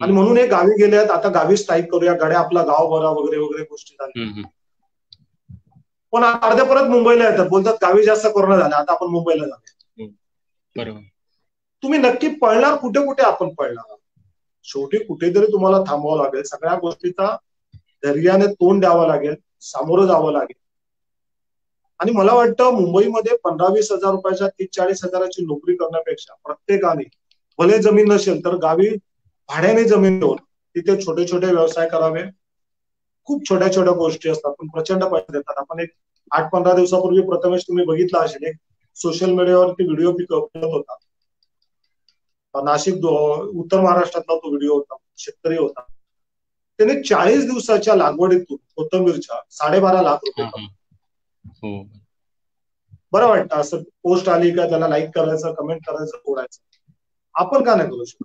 आणि म्हणून हे गावी गेले आहेत. आता गावी स्ट्राईक करूया, गाड्या आपला गाव भरा वगैरे वगैरे गोष्टी झाल्या. पण अर्ध्या परत मुंबईला येतात, बोलतात गावी जास्त कोरोना झाला, आता आपण मुंबईला जाऊया. बरोबर. तुम्ही नक्की पळणार कुठे कुठे? आपण पळणार शेवटी कुठेतरी तुम्हाला थांबावं लागेल. सगळ्या गोष्टीचा धैर्याने तोंड द्यावं लागेल, सामोरं जावं लागेल. आणि मला वाटतं मुंबईमध्ये 15-20 हजार रुपयाच्या 30-40 हजाराची नोकरी करण्यापेक्षा प्रत्येकाने, भले जमीन नसेल तर गावी भाड्याने जमीन देऊन तिथे छोटे छोटे व्यवसाय करावे. खूप छोट्या छोट्या गोष्टी असतात पण प्रचंड पैसे देतात. आपण एक 8-15 दिवसापूर्वी प्रथमेश तुम्ही बघितला असेल, एक सोशल मीडियावरती व्हिडिओ पिकअप होता. नाशिक उत्तर महाराष्ट्रातला तो व्हिडिओ होता. शेतकरी होता, त्याने 40 दिवसाच्या लागवडीतून कोथंबीरच्या 12.5 लाख रुपये. बरं वाटतं असं पोस्ट आली का त्याला लाईक करायचं, कमेंट करायचं, फोडायचं. आपण का नाही करू शकत?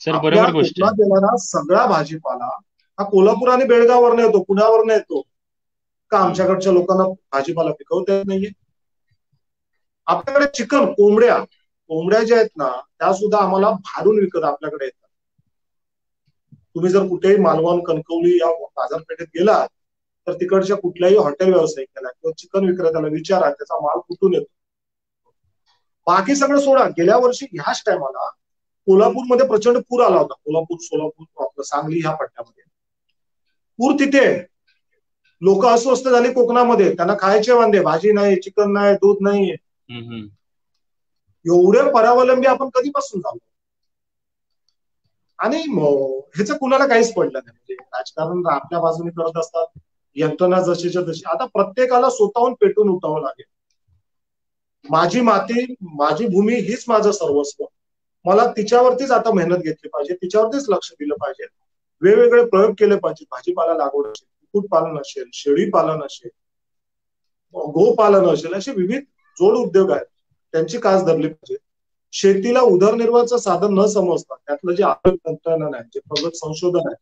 गेला सगळा भाजीपाला हा कोल्हापूर आणि बेळगाववरनं येतो, पुण्यावरनं येतो का? आमच्याकडच्या लोकांना भाजीपाला पिकवता येत नाहीये. आपल्याकडे चिकन, कोंबड्या ज्या आहेत ना, त्या सुद्धा आम्हाला भारून विकत आपल्याकडे येतात. तुम्ही जर कुठेही मालवण, कणकवली या बाजारपेठेत गेलात तर तिकडच्या कुठल्याही हॉटेल व्यावसायिकाला किंवा चिकन विक्रेत्याला विचारा त्याचा माल कुठून येतो. बाकी सगळं सोडा. गेल्या वर्षी ह्याच टायमाला कोल्हापूरमध्ये प्रचंड पूर आला होता. कोल्हापूर, सोलापूर, सांगली ह्या पट्ट्यामध्ये पूर. तिथे लोक अस्वस्थ झाली कोकणामध्ये. त्यांना खायचे वांदे, भाजी नाही, चिकन नाही, दूध नाही. एवढे परावलंबी आपण कधीपासून झालो? आणि ह्याचं कुणाला काहीच पडलं नाही. म्हणजे राजकारण आपल्या बाजूने करत असतात, यंत्रणा जशीच्या तशी. आता प्रत्येकाला स्वतःहून पेटून उठावं लागेल. माझी माती, माझी भूमी हीच माझं सर्वस्व. मला तिच्यावरतीच आता मेहनत घेतली पाहिजे, तिच्यावरतीच लक्ष दिलं पाहिजे. वेगवेगळे प्रयोग केले पाहिजे. भाजीपाला लागवड असेल, कुक्कुटपालन असेल, शेळी पालन असेल, गोपालन असेल, असे विविध जोड उद्योग आहेत, त्यांची कास धरली पाहिजे. शेतीला उदरनिर्वाहाचं साधन न समजता त्यातलं जे आधुनिक तंत्रज्ञान आहे, जे प्रगत संशोधन आहे,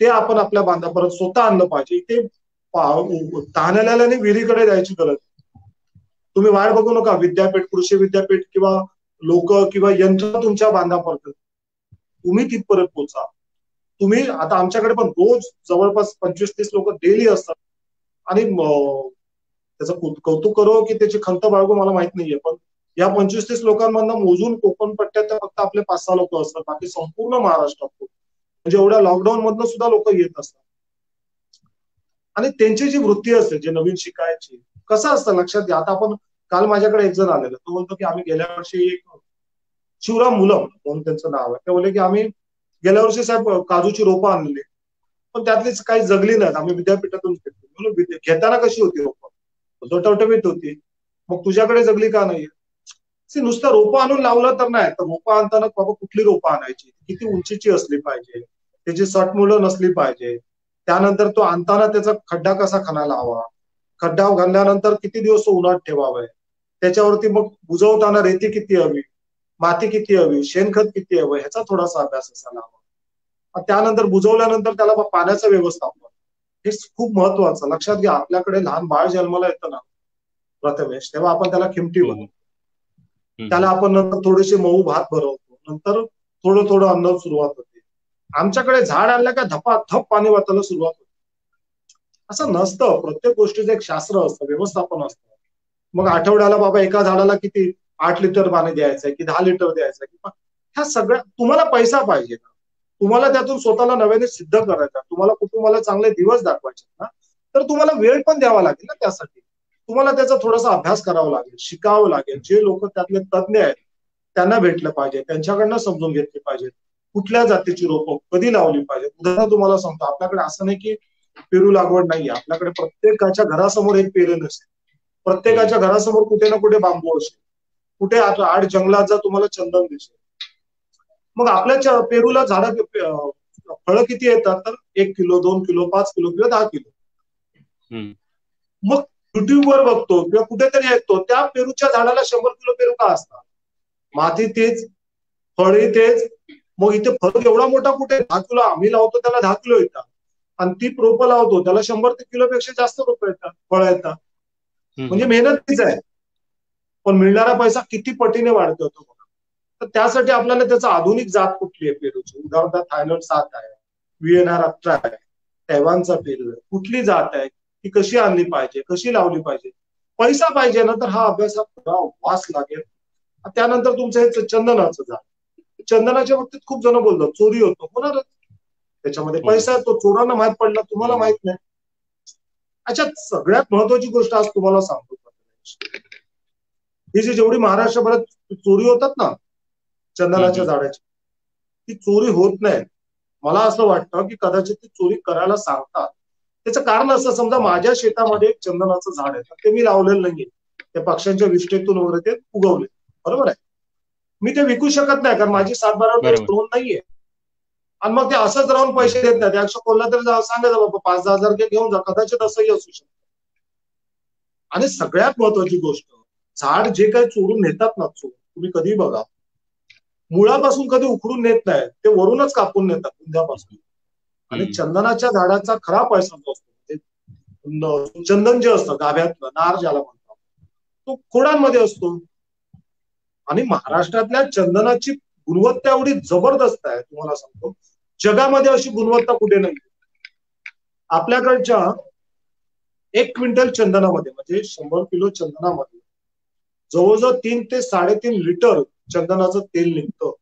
ते आपण आपल्या बांधापर्यंत स्वतः आणलं पाहिजे. इथे तहानलेल्याने विहिरीकडे जायची गरज. तुम्ही वाट बघू नका. विद्यापीठ, कृषी विद्यापीठ किंवा लोक किंवा यंत्र तुमच्या बांधापर्यंत, तुम्ही तिथपर्यंत पोहोचा. तुम्ही आता आमच्याकडे पण रोज जवळपास 25-30 लोक डेली असतात. आणि त्याचं कौतुक करो की त्याची खंत बाळगू मला माहित नाहीये, पण या 25-30 लोकांमधनं मोजून कोकण पट्ट्यात फक्त आपले 5-6 लोक असतात. बाकी संपूर्ण महाराष्ट्रात, म्हणजे एवढ्या लॉकडाऊन मधनं सुद्धा लोक येत असतात. आणि त्यांची जी वृत्ती असते, जे नवीन शिकायची, कसं असतं लक्षात घ्या. आता आपण काल माझ्याकडे एक जण आलेला, तो बोलतो की आम्ही गेल्या वर्षी, एक शिवराम मुलम म्हणून त्यांचं नाव आहे, ते बोलले की आम्ही गेल्या वर्षी साहेब काजूची रोपं आणलेली, पण त्यातलीच काही जगली नाहीत. आम्ही विद्यापीठातून घेताना कशी होती रोपं, टवटवीत होती. मग तुझ्याकडे जगली का नाही? नुसतं रोपं आणून लावलं तर नाही, तर रोपं आणताना बाबा कुठली रोपं आणायची, किती उंचीची असली पाहिजे, त्याची सटमुलं नसली पाहिजे. त्यानंतर तो आणताना त्याचा खड्डा कसा खणायला हवा, खड्डा घालल्यानंतर किती दिवस उन्हात ठेवावे, त्याच्यावरती मग बुजवताना रेती किती हवी, माती किती हवी, शेणखत किती हवं, ह्याचा थोडासा अभ्यास असायला हवा. त्यानंतर बुजवल्यानंतर त्याला पाण्याचं व्यवस्थापन, हे खूप महत्वाचं. लक्षात घ्या, आपल्याकडे लहान बाळ जन्माला येतं ना प्रथमेश, तेव्हा आपण त्याला खिमटी बनवतो. त्याला आपण नंतर थोडेसे मऊ भात भरवतो, नंतर थोडं थोडं अन्न सुरुवात होते. आमच्याकडे झाड आणलं का धपाधप पाणी वाचायला सुरुवात होते. असं नसतं. प्रत्येक गोष्टीचं एक शास्त्र असतं, व्यवस्थापन असतं. मग आठवड्याला बाबा एका झाडाला किती 8 लिटर पाणी द्यायचंय की 10 लिटर द्यायचंय, ह्या सगळ्या तुम्हाला पैसा पाहिजे ना, तुम्हाला त्यातून स्वतःला नव्याने सिद्ध करायचं, तुम्हाला कुटुंबाला चांगले दिवस दाखवायचे ना, तर तुम्हाला वेळ पण द्यावा लागेल ना. त्यासाठी तुम्हाला त्याचा थोडासा अभ्यास करावा लागेल, शिकावं लागेल. जे लोक त्यातले तज्ञ आहेत त्यांना भेटलं पाहिजे, त्यांच्याकडनं समजून घेतले पाहिजे. कुठल्या जातीची रोपं कधी लावली पाहिजे. उदाहरण तुम्हाला सांगतो, आपल्याकडे असं नाही की पेरू लागवड नाहीये, आपल्याकडे प्रत्येकाच्या घरासमोर एक पेरू नसेल, प्रत्येकाच्या घरासमोर कुठे ना कुठे बांबू असेल, कुठे आड जंगलात जा तुम्हाला चंदन दिसेल. मग आपल्या पेरूला झाडं फळं किती येतात, तर 1 किलो 2 किलो 5 किलो किंवा 10 किलो. मग युट्यूबवर बघतो किंवा कुठेतरी ऐकतो त्या पेरूच्या झाडाला 100 किलो पेरू का असतात. माती तेच, फळे तेच, मग इथे फळ एवढा मोठा कुठे, 10 किलो आम्ही लावतो त्याला 10 किलो येतात, आणि ती रोपं लावतो त्याला 100 किलोपेक्षा जास्त रोपं येतात, फळं येतात. म्हणजे मेहनत तीच आहे, पण मिळणारा पैसा किती पटीने वाढतो तो. तर त्यासाठी आपल्याला त्याचा आधुनिक जात कुठली आहे पेरूची, उदाहरणार्थ थायलंड 7 आहे, VNR 18 आहे, तैवानचा पेरू आहे, कुठली जात आहे, ती कशी आणली पाहिजे, कशी लावली पाहिजे. पैसा पाहिजे ना, तर हा अभ्यास वास लागेल. त्यानंतर तुमचं हे चंदनाचं झाड, चंदनाच्या बाबतीत खूप जण बोलतात चोरी होतो, होणारच, त्याच्यामध्ये पैसा तो चोरांना माहित पडला, तुम्हाला माहित नाही. अच्छा, सगळ्यात महत्वाची गोष्ट आज तुम्हाला सांगतो, ही जी जेवढी महाराष्ट्रभरात चोरी होतात ना चंदनाच्या झाडाची, ती चोरी होत नाही. मला असं वाटतं की कदाचित ती चोरी करायला सांगतात. त्याचं कारण असं, समजा माझ्या शेतामध्ये एक चंदनाचं झाड आहे, ते मी लावलेलं नाहीये, त्या पक्ष्यांच्या विष्ठेतून वगैरे ते उगवले, बरोबर आहे, मी ते विकू शकत नाही कारण माझी 7-12 दोन नाहीये, आणि मग ते असंच राहून पैसे देत नाही. त्यापेक्षा कोणला तरी सांगायचं बाबा 5-10 हजार घेऊन जा, कदाचित असंही असू शकतं. आणि सगळ्यात महत्वाची गोष्ट, झाड जे काही चोरून नेतात ना, तुम्ही कधी बघा, मुळापासून कधी उखडून नेत नाही, ते वरूनच कापून नेतात बुंध्यापासून. आणि चंदनाच्या झाडाचा खरा पैसा जो असतो, चंदन जे असतं गाभ्यातलं, नार ज्याला म्हणतात, तो खोडांमध्ये असतो. आणि महाराष्ट्रातल्या चंदनाची गुणवत्ता एवढी जबरदस्त आहे, तुम्हाला सांगतो, जगामध्ये अशी गुणवत्ता कुठे नाही. आपल्याकडच्या 1 क्विंटल चंदनामध्ये, म्हणजे 100 किलो चंदनामध्ये जवळजवळ 3 ते 3.5 लिटर चंदनाचं तेल निघतं,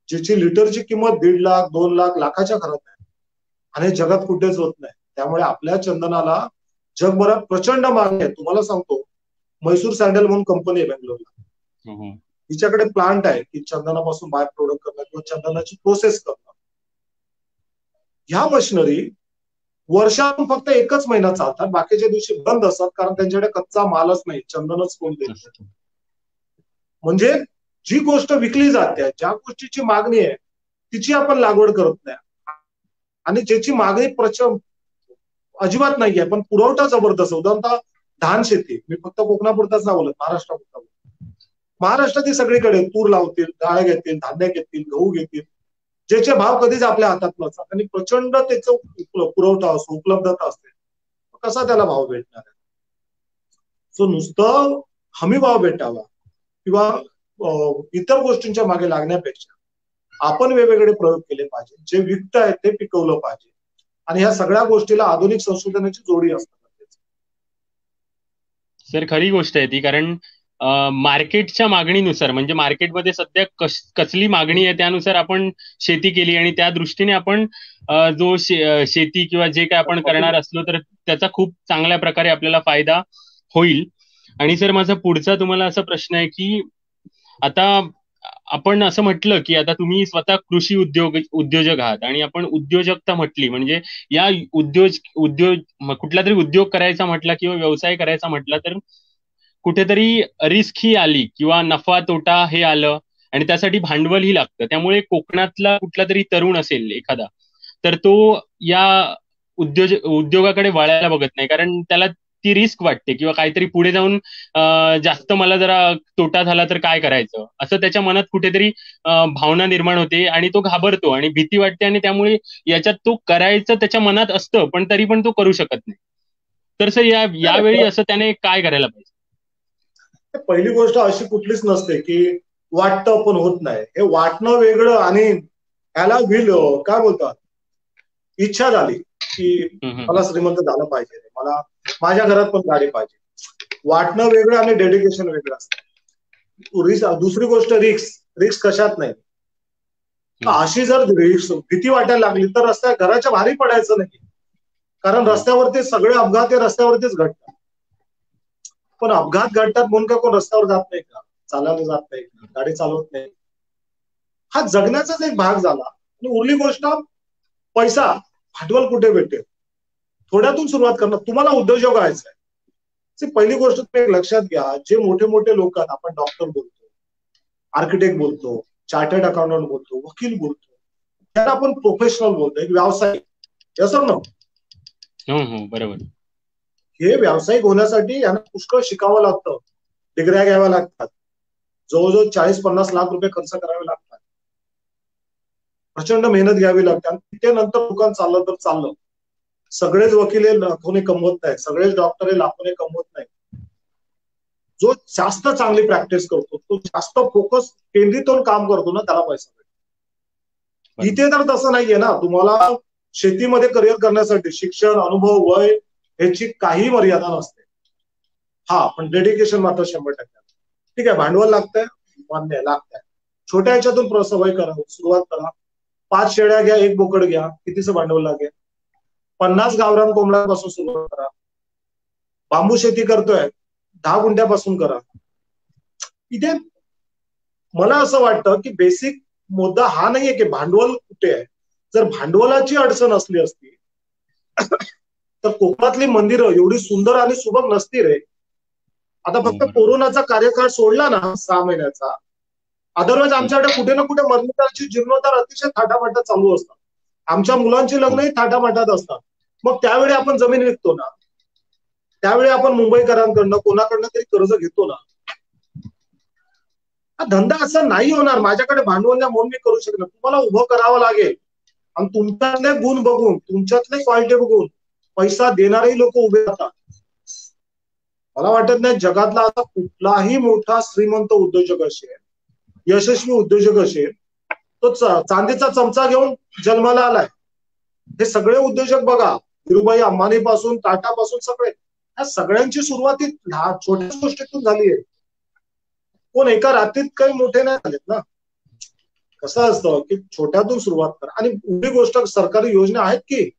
ज्याची लिटरची किंमत 1.5 लाख 2 लाख लाखाच्या घरात आहे, आणि जगात कुठेच होत नाही. त्यामुळे आपल्या चंदनाला जगभरात प्रचंड मागणी आहे. तुम्हाला सांगतो, म्हैसूर सँडल म्हणून कंपनी आहे बेंगलोरला, तिच्याकडे प्लांट आहे की चंदनापासून बाय प्रोडक्ट करणं किंवा चंदनाची प्रोसेस करणं. ह्या मशिनरी वर्षातून फक्त 1च महिना चालतात, बाकीच्या दिवशी बंद असतात, कारण त्यांच्याकडे कच्चा मालच नाही, चंदनच कोण देत. म्हणजे जी गोष्ट विकली जाते, ज्या गोष्टीची मागणी आहे तिची आपण लागवड करत नाही, आणि ज्याची मागणी प्रचंड अजिबात नाहीये पण पुरवठा जबरदस्त. उदाहरणतः धान शेती, मी फक्त कोकणापुरताच नाही बोलत, महाराष्ट्रापुरता बोलत. महाराष्ट्रातील सगळीकडे तूर लावतील, डाळ घेतील, धान्य घेतील, गहू घेतील, ज्याचे भाव कधीच आपल्या हातात नसतात, आणि प्रचंड त्याचा पुरवठा असतो, उपलब्धता असते, कसा त्याला भाव भेटणार आहे. सो नुसतं हमी भाव भेटावा किंवा इतर गोष्टींच्या मागे लागण्यापेक्षा आपण वेगवेगळे प्रयोग केले पाहिजे, जे विकताय ते पिकवलं पाहिजे, आणि ह्या सगळ्या गोष्टीला आधुनिक संशोधनाची जोडी असते. सर खरी गोष्ट आहे ती, कारण मार्केटच्या मागणीनुसार, म्हणजे मार्केटमध्ये सध्या कसली मागणी आहे त्यानुसार आपण शेती केली, आणि त्या दृष्टीने आपण जो शेती किंवा जे काय आपण करणार असलो तर त्याचा खूप चांगल्या प्रकारे आपल्याला फायदा होईल. आणि सर माझा पुढचा तुम्हाला असा प्रश्न आहे की आता आपण असं म्हटलं की आता तुम्ही स्वतः कृषी उद्योजक आहात, आणि आपण उद्योजकता म्हटली म्हणजे या उद्योग कुठला तरी उद्योग करायचा म्हटला किंवा व्यवसाय करायचा म्हटला तर कुठेतरी रिस्क ही आली किंवा नफा तोटा हे आलं, आणि त्यासाठी भांडवलही लागतं. त्यामुळे कोकणातला कुठला तरी तरुण असेल एखादा, तर तो या उद्योगाकडे वळायला बघत नाही, कारण त्याला ती रिस्क वाटते, किंवा काहीतरी पुढे जाऊन जास्त मला जरा तोटा झाला तर काय करायचं, असं त्याच्या मनात कुठेतरी भावना निर्माण होते, आणि तो घाबरतो आणि भीती वाटते, आणि त्यामुळे याच्यात तो करायचं त्याच्या मनात असतं पण तरी पण तो करू शकत नाही. तर सर यावेळी असं त्याने काय करायला पाहिजे? पहिली गोष्ट अशी कुठलीच नसते की वाटतं पण होत नाही. हे वाटणं वेगळं, आणि ह्याला काय बोलतात, इच्छा झाली की मला श्रीमंत झालं पाहिजे, मला माझ्या घरात पण गाडी पाहिजे. वाटणं वेगळं आणि डेडिकेशन वेगळं असतं. दुसरी गोष्ट रिक्स कशात नाही. अशी जर भीती वाटायला लागली तर घराच्या भारी पडायचं नाही, कारण रस्त्यावरती सगळे अपघात हे रस्त्यावरतीच घडतात. पण अपघात घडतात म्हणून का कोण रस्त्यावर जात नाही का, चालायला जात नाही, गाडी चालवत नाही? हा जगण्याचाच एक भाग झाला. आणि उरली गोष्ट पैसा, भांडवल कुठे भेटेल, थोड्यातून सुरुवात करणार. तुम्हाला उद्योजक व्हायचं आहे, पहिली गोष्ट तुम्ही एक लक्षात घ्या, जे मोठे मोठे लोक आहेत, आपण डॉक्टर बोलतो, आर्किटेक्ट बोलतो, चार्टर्ड अकाउंटंट बोलतो, वकील बोलतो, त्याला आपण प्रोफेशनल बोलतो, एक व्यावसायिक. असं ना, बरोबर. हे व्यावसायिक होण्यासाठी यांना पुष्कळ शिकावं लागतं, डिग्र्या घ्याव्या लागतात, जवळजवळ 40-50 लाख रुपये खर्च करावे लागतात, प्रचंड मेहनत घ्यावी लागते. आणि ते नंतर दुकान चाललं तर चाललं. सगळेच वकील हे लाखोने कमवत नाही, सगळेच डॉक्टर हे लाखोने कमवत नाही. जो जास्त चांगली प्रॅक्टिस करतो, तो जास्त फोकस केंद्रित होऊन काम करतो ना, त्याला पैसा भेटतो. इथे तर तसं नाहीये ना. तुम्हाला शेतीमध्ये करिअर करण्यासाठी शिक्षण, अनुभव, वय ह्याची काही मर्यादा नसते. हा, पण डेडिकेशन मात्र 100%. ठीक आहे, भांडवल लागतंय, मान्य लागतंय. छोट्या ह्याच्यातून सवय करा, सुरुवात करा. 5 शेळ्या घ्या, 1 बोकड घ्या, कितीचं भांडवल लागेल? 50 गावरान कोंबड्यांपासून सुरुवात करा. बांबू शेती करतोय, 10 गुंठ्यापासून करा. इथे मला असं वाटतं की बेसिक मुद्दा हा नाहीये की भांडवल कुठे आहे. जर भांडवलाची अडचण असली असती तर कोकणातली मंदिरं एवढी सुंदर आणि सुबक नसती रे. आता फक्त कोरोनाचा कार्यकाळ सोडला ना 6 महिन्याचा, अदरवाईज आमच्याकडे कुठे ना कुठे मंदिराची जीर्णोद्धार अतिशय थाटामाटात चालू असतात. आमच्या मुलांची लग्नही थाटामाटात असतात. मग त्यावेळी आपण जमीन विकतो ना, त्यावेळी आपण मुंबईकरांकडनं कोणाकडनं तरी कर्ज घेतो ना. हा धंदा असा नाही होणार. माझ्याकडे भांडवल नाही म्हणून मी करू शकणार. तुम्हाला उभं करावं लागेल आणि तुमच्यातले गुण बघून, तुमच्यातले क्वालिटी बघून पैसा देणारेही लोक उभे राहतात. मला वाटत नाही जगातला असा कुठलाही मोठा श्रीमंत उद्योजक असेल, यशस्वी उद्योजक असेल, तो चांदीचा चमचा घेऊन जन्माला आलाय. हे सगळे उद्योजक बघा, धीरूभाई अंबानी पासून, टाटा पासून सगळे, या सगळ्यांची सुरुवात छोट्याच गोष्टीतून झाली आहे. कोण एका रात्रीत काही मोठे नाही झालेत ना. कसं असतं की छोट्यातून सुरुवात करा. आणि उभी गोष्ट, सरकारी योजना आहेत की,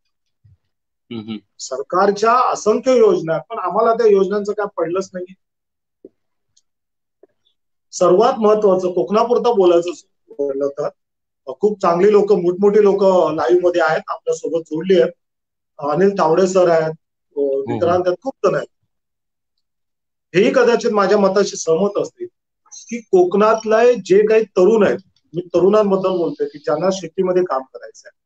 सरकारच्या असंख्य योजना, पण आम्हाला त्या योजनांचं काय पडलंच नाही. सर्वात महत्वाचं, कोकणापुरता बोलायचं बोललं तर, खूप चांगली लोक, मोठमोठी लोक लाईव्ह मध्ये आहेत, आपल्या सोबत जोडली आहेत. अनिल तावडे सर आहेत, विक्रांत आहेत, खूप जण आहेत. हेही कदाचित माझ्या मताशी सहमत असतील की कोकणातले जे काही तरुण आहेत, मी तरुणांबद्दल बोलतोय, की ज्यांना शेतीमध्ये काम करायचं आहे,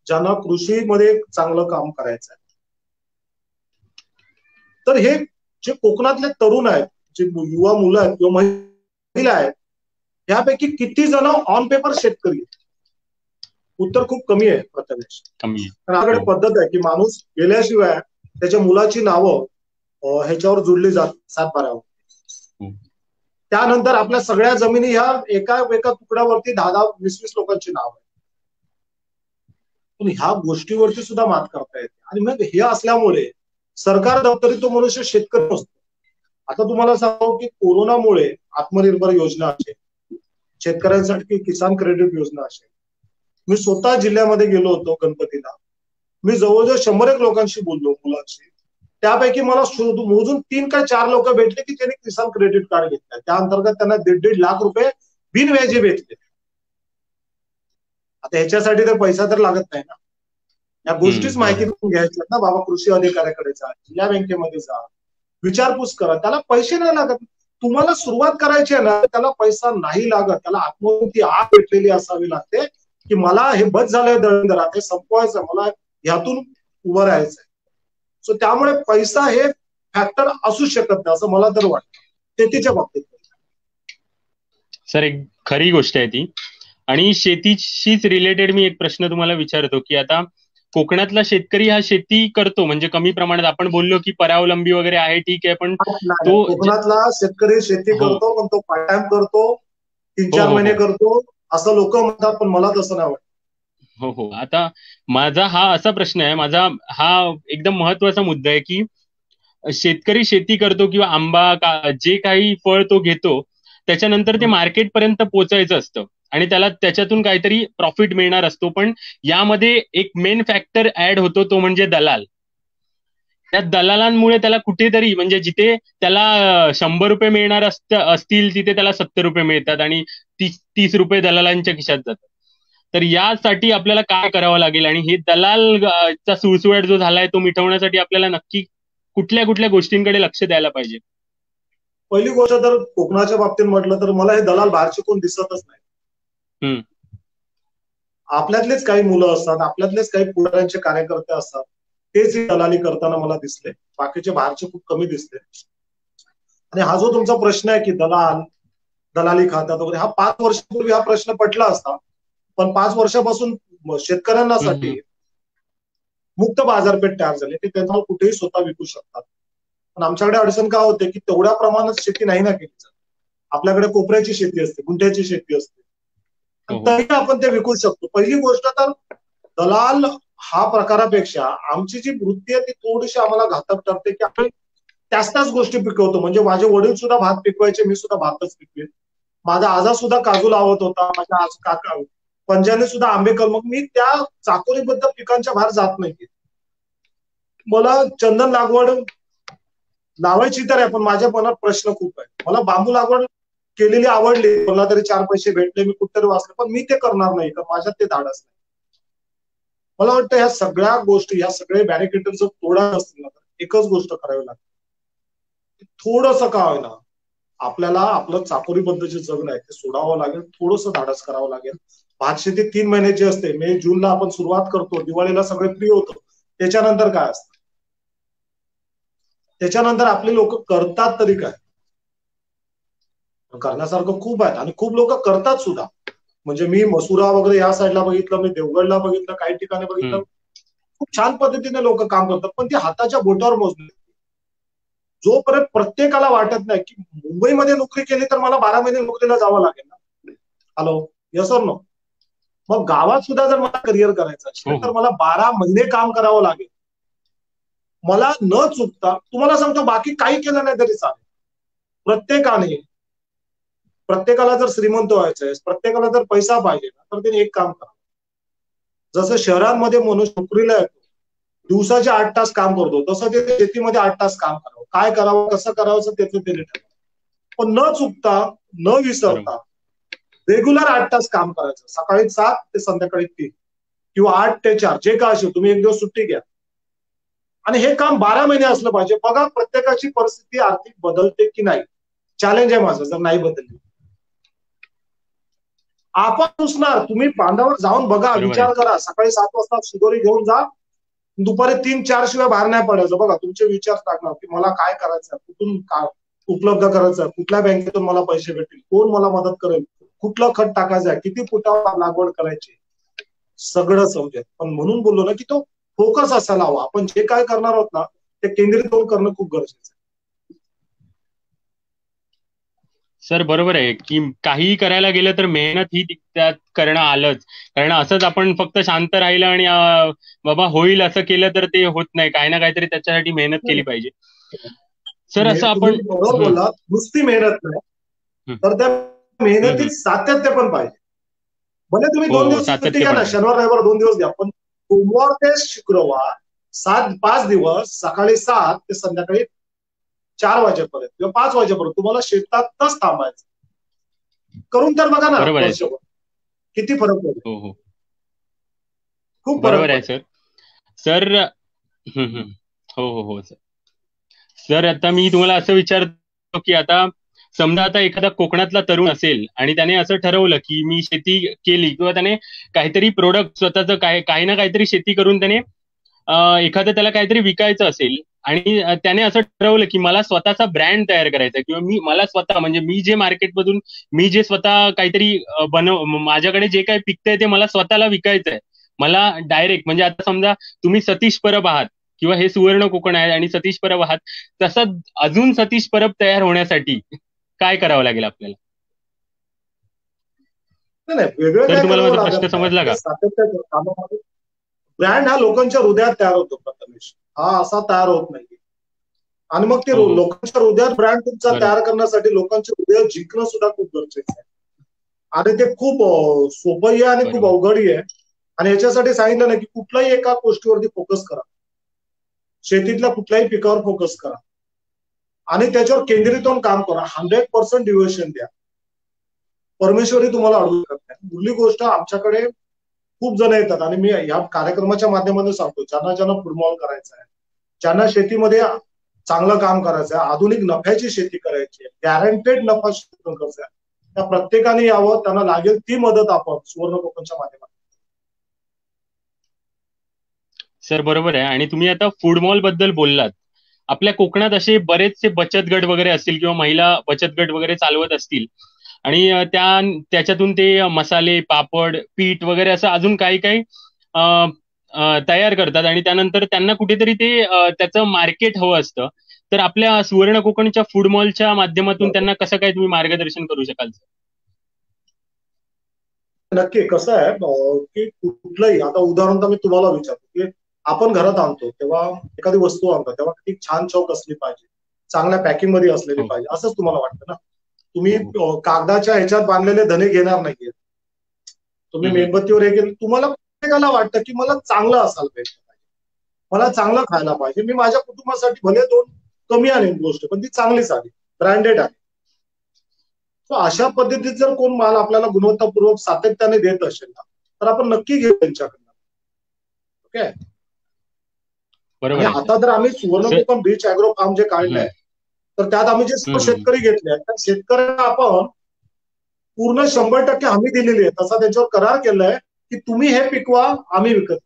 ज्यांना कृषीमध्ये चांगलं काम करायचं आहे, तर हे जे कोकणातले तरुण आहेत, जे युवा मुलं आहेत किंवा महिला आहेत, यापैकी किती जण ऑन पेपर शेतकरी? उत्तर खूप कमी आहे प्रथमेश. आपल्याकडे पद्धत आहे की माणूस गेल्याशिवाय त्याच्या मुलाची नावं ह्याच्यावर जोडली जात सातबाऱ्यावर. त्यानंतर आपल्या सगळ्या जमिनी ह्या एका तुकड्यावरती 10-20 लोकांची नाव आहे. पण ह्या गोष्टीवरती सुद्धा मात करता येते. आणि मग हे असल्यामुळे सरकार दप्तरी तो मनुष्य शेतकरी नसतो. आता तुम्हाला सांगतो की कोरोनामुळे आत्मनिर्भर योजना असेल, शेतकऱ्यांसाठी किसान क्रेडिट योजना असेल, मी स्वतः जिल्ह्यामध्ये गेलो होतो गणपतीला. मी जवळजवळ 100 लोकांशी बोललो, मुलांशी. त्यापैकी मला मोजून 3 का 4 लोक भेटले की त्यांनी किसान क्रेडिट कार्ड घेतलं. त्या अंतर्गत त्यांना 1.5 लाख रुपये बिनव्याजी भेटले. आता ह्याच्यासाठी तर पैसा तर लागत नाही ना. या गोष्टीच माहिती घ्यायच्या ना बाबा. कृषी अधिकाऱ्याकडे जा, जिल्हा बँकेमध्ये जा, विचारपूस करा. त्याला पैसे नाही लागत. तुम्हाला सुरुवात करायची आहे ना, त्याला पैसा नाही लागत. त्याला आत्मवृत्ती आग भेटलेली असावी लागते की मला हे बस झालंय दळणदरात, हे संपवायचं, मला ह्यातून उभं राहायचंय. सो त्यामुळे पैसा हे फॅक्टर असू शकत नाही असं मला तर वाटतं शेतीच्या बाबतीत. सर, एक खरी गोष्ट आहे ती. आणि शेतीशीच रिलेटेड मी एक प्रश्न तुम्हाला विचारतो की आता कोकणातला शेतकरी हा शेती करतो म्हणजे कमी प्रमाणात, आपण बोललो की परावलंबी वगैरे आहे, ठीक आहे, पण तो कोकणातला शेतकरी शेती करतो, पण तो पार्ट टाइम करतो, 3-4 महिने करतो असं लोक म्हणतात, पण मला तसं नाही वाटत. हो. आता माझा हा असा प्रश्न आहे, माझा हा एकदम महत्वाचा मुद्दा आहे की शेतकरी शेती करतो किंवा आंबा जे काही फळ तो घेतो, त्याच्यानंतर ते मार्केट पर्यंत पोहोचायचं असतं आणि त्याला त्याच्यातून काहीतरी प्रॉफिट मिळणार असतो. पण यामध्ये एक मेन फॅक्टर ऍड होतो, तो म्हणजे दलाल. त्या दलालांमुळे त्याला कुठेतरी, म्हणजे जिथे त्याला 100 रुपये मिळणार असतील, तिथे त्याला 70 रुपये मिळतात आणि 30 रुपये दलालांच्या खिशात जातात. तर यासाठी आपल्याला काय करावं लागेल आणि हे चा सुळसुळाट जो झालाय तो मिटवण्यासाठी आपल्याला नक्की कुठल्या कुठल्या गोष्टींकडे लक्ष द्यायला पाहिजे? पहिली गोष्ट तर कोकणाच्या बाबतीत म्हटलं तर मला हे दलाल बाहेरचे कोण दिसतच नाही. हम्म. आपल्यातलेच काही मुलं असतात, आपल्यातलेच काही पुढाऱ्यांचे कार्यकर्ते असतात, तेच ही दलाली करताना मला दिसले. बाकीचे बाहेरचे खूप कमी दिसले. आणि हा जो तुमचा प्रश्न आहे की दलाली खात्यात वगैरे, हा 5 वर्षापूर्वी हा प्रश्न पडला असता, पण 5 वर्षापासून शेतकऱ्यांसाठी मुक्त बाजारपेठ तयार झाली, ते त्यांना कुठेही स्वतः विकू शकतात. पण आमच्याकडे अडचण काय होते की तेवढ्या प्रमाणात शेती नाही ना केली जात. आपल्याकडे कोपऱ्याची शेती असते, गुंठ्याची शेती असते, आणि तरी आपण ते विकू शकतो. पहिली गोष्ट तर दलाल हा प्रकारापेक्षा आमची जी वृत्ती आहे ती थोडीशी आम्हाला घातक ठरते की आम्ही त्याच गोष्टी पिकवतो. म्हणजे माझे वडील सुद्धा भात पिकवायचे, मी सुद्धा भातच पिकवेन. माझा आजा सुद्धा काजू लावत होता, माझ्या काका पंजाने सुद्धा आंबे मग मी त्या चाकोरीबद्ध पिकांच्या बाहेर जात नाही. मला चंदन लागवड लावायची तर आहे, पण माझ्या मनात प्रश्न खूप आहे. मला बांबू लागवड केलेली आवडली, मला तरी 4 पैसे भेटले, मी कुठेतरी वाचले, पण मी ते करणार नाही, कारण माझ्यात ते धाडस नाही. मला वाटतं ह्या सगळ्या गोष्टी, या सगळे बॅरिकेड जर तोडायचे असतील ना, तर एकच गोष्ट करावी लागते. थोडंसं का होईना आपल्याला आपलं चाकोरीबद्ध जे जगणं आहे ते सोडावं लागेल, थोडंसं धाडस करावं लागेल. भात शेती 3 महिन्याची असते. मे जूनला आपण सुरुवात करतो, दिवाळीला सगळे फ्री होतो. त्याच्यानंतर काय असतं? त्याच्यानंतर आपले लोक करतात तरी काय? करण्यासारखं खूप आहे आणि खूप लोक करतात सुद्धा. म्हणजे मी मसुरा वगैरे या साईडला बघितलं, मी देवगडला बघितलं, काही ठिकाणी बघितलं, खूप छान पद्धतीने लोक काम करतात, पण ती हाताच्या बोटावर मोजली. जोपर्यंत प्रत्येकाला वाटत नाही की मुंबईमध्ये नोकरी केली तर मला 12 महिने नोकरीला जावं लागेल ना. हॅलो, यस और नो? मग गावात सुद्धा जर मला करिअर करायचं असेल तर मला 12 महिने काम करावं लागेल. मला न चुकता, तुम्हाला सांगतो बाकी काही केलं नाही तरी चालेल. प्रत्येकाला जर श्रीमंत व्हायचं आहे, प्रत्येकाला जर पैसा पाहिजे ना, तर त्याने एक काम करा. जसं शहरांमध्ये मनुष्य नोकरीला येतो, दिवसाचे 8 तास काम करतो, तसं ते शेतीमध्ये 8 तास काम करावं. काय करावं, कसं करावं त्याचं त्याने ठरवावं. पण न चुकता, न विसरता रेग्युलर 8 तास काम करायचं. सकाळी 7 ते संध्याकाळी 3 किंवा 8 ते 4, जे काय असेल. तुम्ही एक दिवस सुट्टी घ्या आणि हे काम 12 महिने असलं पाहिजे. बघा प्रत्येकाची परिस्थिती आर्थिक बदलते की नाही. चॅलेंज आहे माझं, जर नाही बदलली आपण नुसणार. तुम्ही बांधावर जाऊन बघा, विचार करा. सकाळी 7 वाजता शिदोरी घेऊन जा, दुपारी 3-4 शिवाय बाहेर नाही पडायचं. बघा तुमचे विचार टाकणार की मला काय करायचं, कुठून काय उपलब्ध करायचं, कुठल्या बँकेतून मला पैसे भेटतील, कोण मला मदत करेल, कुठलं खत टाकायचं आहे, किती फुटावर लागवड करायची, सगळं समजेल. पण म्हणून बोललो ना की तो फोकस असायला हवा. आपण जे काय करणार आहोत ना ते केंद्रित होऊन करणं खूप गरजेचं आहे. सर बरोबर आहे की काहीही करायला गेलं तर मेहनत ही त्यात करणं आलंच. कारण असंच आपण फक्त शांत राहिलं आणि बाबा होईल असं केलं तर ते होत नाही. काही ना काहीतरी त्याच्यासाठी मेहनत केली पाहिजे. सर असं आपण तुम्ही बरोबर बोललात, नुसती मेहनत नाही तर त्या मेहनतीत सातत्य पण पाहिजे. भले तुम्ही 2 दिवस सुट्टी घ्या ना, शनिवार रविवार 2 दिवस घ्या, पण सोमवार ते शुक्रवार 5 दिवस सकाळी 7 ते संध्याकाळी 4 वाजेपर्यंत किंवा 5 वाजेपर्यंत तुम्हाला शेतातच थांबायचं. करून तर बघा ना वर्षभर, किती फरक पडतो. हो हो, खूप बरोबर फरक आहे पडतो. सर. हो हो हो सर. सर आता मी तुम्हाला असं विचारतो की आता समजा आता एखादा कोकणातला तरुण असेल आणि त्याने असं ठरवलं की मी शेती केली किंवा त्याने काहीतरी प्रोडक्ट स्वतःचं काही ना काहीतरी शेती करून त्याने एखादं त्याला काहीतरी विकायचं असेल आणि त्याने असं ठरवलं की मला स्वतःचा ब्रँड तयार करायचा किंवा मला स्वतः म्हणजे मी जे मार्केटमधून मी जे स्वतः काहीतरी माझ्याकडे जे काही पिकतंय ते मला स्वतःला विकायचं आहे. मला डायरेक्ट म्हणजे आता समजा तुम्ही सतीश परब आहात किंवा हे सुवर्ण कोकण आहे आणि सतीश परब आहात, तसं अजून सतीश परब तयार होण्यासाठी काय करावं लागेल आपल्याला? नाही, वेगळं काय तुम्हाला करावं माझा प्रश्न लागत समजला का? नाही. ब्रँड हा लोकांच्या हृदयात तयार होतो प्रथमेश, हा असा तयार होत नाही. आणि मग ते लोकांच्या हृदयात ब्रँड तुमचा तयार करण्यासाठी लोकांचे हृदय जिंकणं सुद्धा खूप गरजेचं आहे. आणि ते खूप सोपंही आहे आणि खूप अवघडही आहे. आणि याच्यासाठी सांगितलं ना की कुठल्याही एका गोष्टीवरती फोकस करा. शेतीतल्या कुठल्याही पिकावर फोकस करा आणि त्याच्यावर केंद्रित होऊन काम करा. 100% डिव्होशन द्या. परमेश्वरी तुम्हाला अडवू शकत नाही. दुसरी गोष्ट, आमच्याकडे खूप जण येतात आणि मी या कार्यक्रमाच्या माध्यमातून सांगतो, ज्यांना ज्यांना फुडमॉल करायचं आहे, ज्यांना शेतीमध्ये चांगलं काम करायचं आहे, आधुनिक नफ्याची शेती करायची आहे, गॅरंटेड नफा करायचा आहे, त्या प्रत्येकाने यावं, त्यांना लागेल ती मदत आपण सुवर्ण कोकणच्या माध्यमातून. सर बरोबर आहे. आणि तुम्ही आता फूड मॉल बद्दल बोललात. आपल्या कोकणात असे बरेचसे बचत गट वगैरे असतील किंवा महिला बचत गट वगैरे चालवत असतील आणि त्याच्यातून ते मसाले, पापड, पीठ वगैरे असं अजून काही काही अ, तयार करतात आणि त्यानंतर त्यांना कुठेतरी ते त्याचं मार्केट हवं असतं. तर आपल्या सुवर्ण कोकणच्या फूड मॉलच्या माध्यमातून त्यांना कसं काय तुम्ही मार्गदर्शन करू शकाल? नक्की. कसं आहे की कुठलंही, आता उदाहरण तर मी तुम्हाला विचारतो की आपण घरात आणतो तेव्हा, एखादी वस्तू आणतो तेव्हा किती छान चौक असली पाहिजे, चांगल्या पॅकिंग मध्ये असलेली हो पाहिजे, असंच तुम्हाला वाटतं ना. तुम्ही हो हो. कागदाच्या ह्याच्यात बांधलेले धने घेणार नाहीये. तुम्ही हम्म, हम्म. मेणबत्तीवर हे केलं, तुम्हाला प्रत्येकाला वाटतं की मला चांगलं असायला पाहिजे, मला चांगलं खायला पाहिजे, मी माझ्या कुटुंबासाठी भले दोन कमी आली गोष्ट पण ती चांगलीच आली, ब्रँडेड आहे. तो अशा पद्धतीत जर कोण माल आपल्याला गुणवत्तापूर्वक सातत्याने देत असेल ना, तर आपण नक्की घेऊ त्यांच्याकडनं. ओके. आणि बरोबर आहे सर. आता जर आम्ही Suvarna sir. Konkan rich agro farm जे हम्म, काढलंय, तर त्यात आम्ही जे सर्व हम्म, शेतकरी घेतले आहेत, त्या शेतकऱ्यांना आपण पूर्ण 100% हमी दिलेली आहे, तसा त्यांच्यावर करार केलाय की तुम्ही हे पिकवा, आम्ही विकत.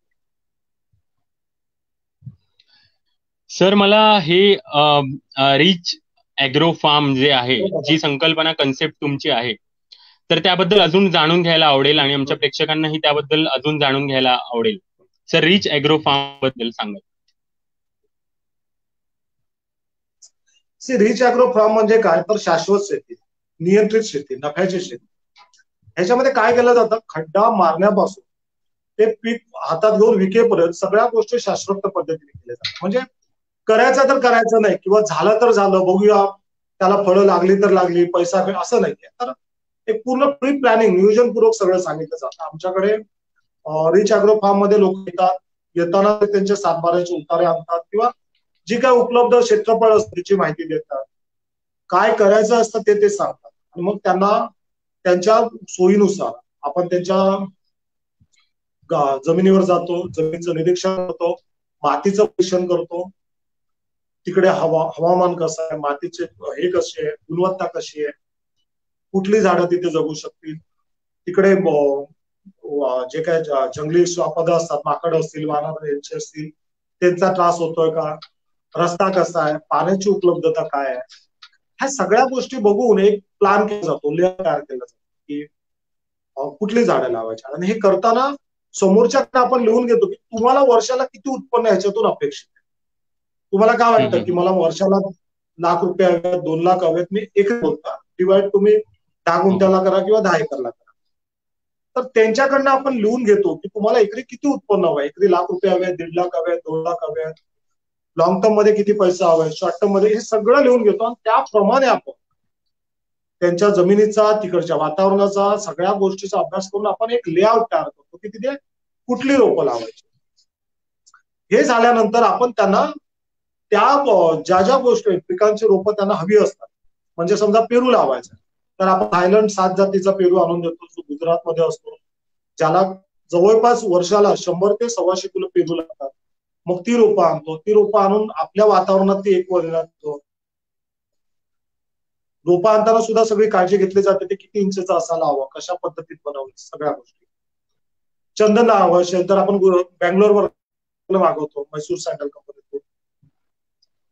सर मला हे रिच ॲग्रो फार्म जे आहे, जी संकल्पना कन्सेप्ट तुमची आहे, तर त्याबद्दल अजून जाणून घ्यायला आवडेल आणि आमच्या प्रेक्षकांनाही त्याबद्दल अजून जाणून घ्यायला आवडेल. सर रिच ॲग्रो फार्म बद्दल सांगा. रिच अॅग्रो फार्म म्हणजे काय, तर शाश्वत शेती, नियंत्रित शेती, नफ्याची शेती. ह्याच्यामध्ये काय केलं जातं, खड्डा मारण्यापासून ते पीक हातात घेऊन विकेपर्यंत सगळ्या गोष्टी शास्त्रोक्त पद्धतीने केल्या जातात. म्हणजे करायचं तर करायचं नाही, किंवा झालं तर झालं, बघूया त्याला फळं लागली तर लागली, पैसा असं नाहीये. तर एक पूर्ण प्री प्लॅनिंग, नियोजनपूर्वक सगळं सांगितलं जातं. आमच्याकडे रिच अॅग्रो फार्म मध्ये लोक येतात, येताना ते त्यांच्या सातबाऱ्याचे उतारे आणतात किंवा जी काय उपलब्ध क्षेत्रफळ असते त्याची माहिती देतात, काय करायचं असतं ते सांगतात. आणि मग त्यांना त्यांच्या सोयीनुसार आपण त्यांच्या जमिनीवर जातो, जमिनीचं निरीक्षण करतो, मातीचं परीक्षण करतो, तिकडे हवामान कसं आहे, मातीचे हे कसे आहे, गुणवत्ता कशी आहे, कुठली झाडं तिथे जगू शकतील, तिकडे जे काय जंगली श्वापद असतात, माकड असतील, वानर यांचे असतील, त्यांचा त्रास होतोय का, रस्ता कसा आहे, पाण्याची उपलब्धता काय आहे, ह्या सगळ्या गोष्टी बघून एक प्लॅन केला जातो, लेअर तयार केला जातो की कुठली झाडं लावायची. आणि हे करताना समोरच्याकडे आपण लिहून घेतो की तुम्हाला वर्षाला किती उत्पन्न ह्याच्यातून अपेक्षित आहे. तुम्हाला काय हम्म, वाटतं की हम्म. मला वर्षाला ₹1,00,000 हवेत, 2,00,000 हवेत, मी एक बोलता डिवाइड तुम्ही 10 हो हो. गुंठ्याला करा किंवा 10 एकरला करा. तर त्यांच्याकडनं आपण लिहून घेतो की तुम्हाला एकरी किती उत्पन्न हवं, एकरी ₹1,00,000 हवे, 1,50,000 हवे, 2,00,000 हवे, लॉंग टर्म मध्ये किती पैसा हवाय, शॉर्ट टर्म मध्ये, हे सगळं लिहून घेतो आणि त्याप्रमाणे आपण त्यांच्या जमिनीचा, तिकडच्या वातावरणाचा, सगळ्या गोष्टीचा अभ्यास करून आपण एक लेआउट तयार करतो की तिथे कुठली रोपं लावायची. हे झाल्यानंतर आपण त्यांना त्या ज्या ज्या गोष्टी पिकांची रोपं त्यांना हवी असतात, म्हणजे समजा पेरू लावायचा, तर आपण थायलंड 7 जातीचा पेरू आणून देतो, जो गुजरातमध्ये असतो, ज्याला जवळपास वर्षाला 100 ते 125 किलो पेरू लागतात. मग ती रोपं आणतो, ती रोपं आणून आपल्या वातावरणात ती एक वर्ष लागतो. रोपं आणताना सुद्धा सगळी काळजी घेतली जाते, ते किती इंचचं असायला हवं, कशा पद्धतीत बनवलं, सगळ्या गोष्टी. चंदन हवं असेल तर आपण बँगलोरवर मागवतो, मैसूर सँडल कंपनीतून.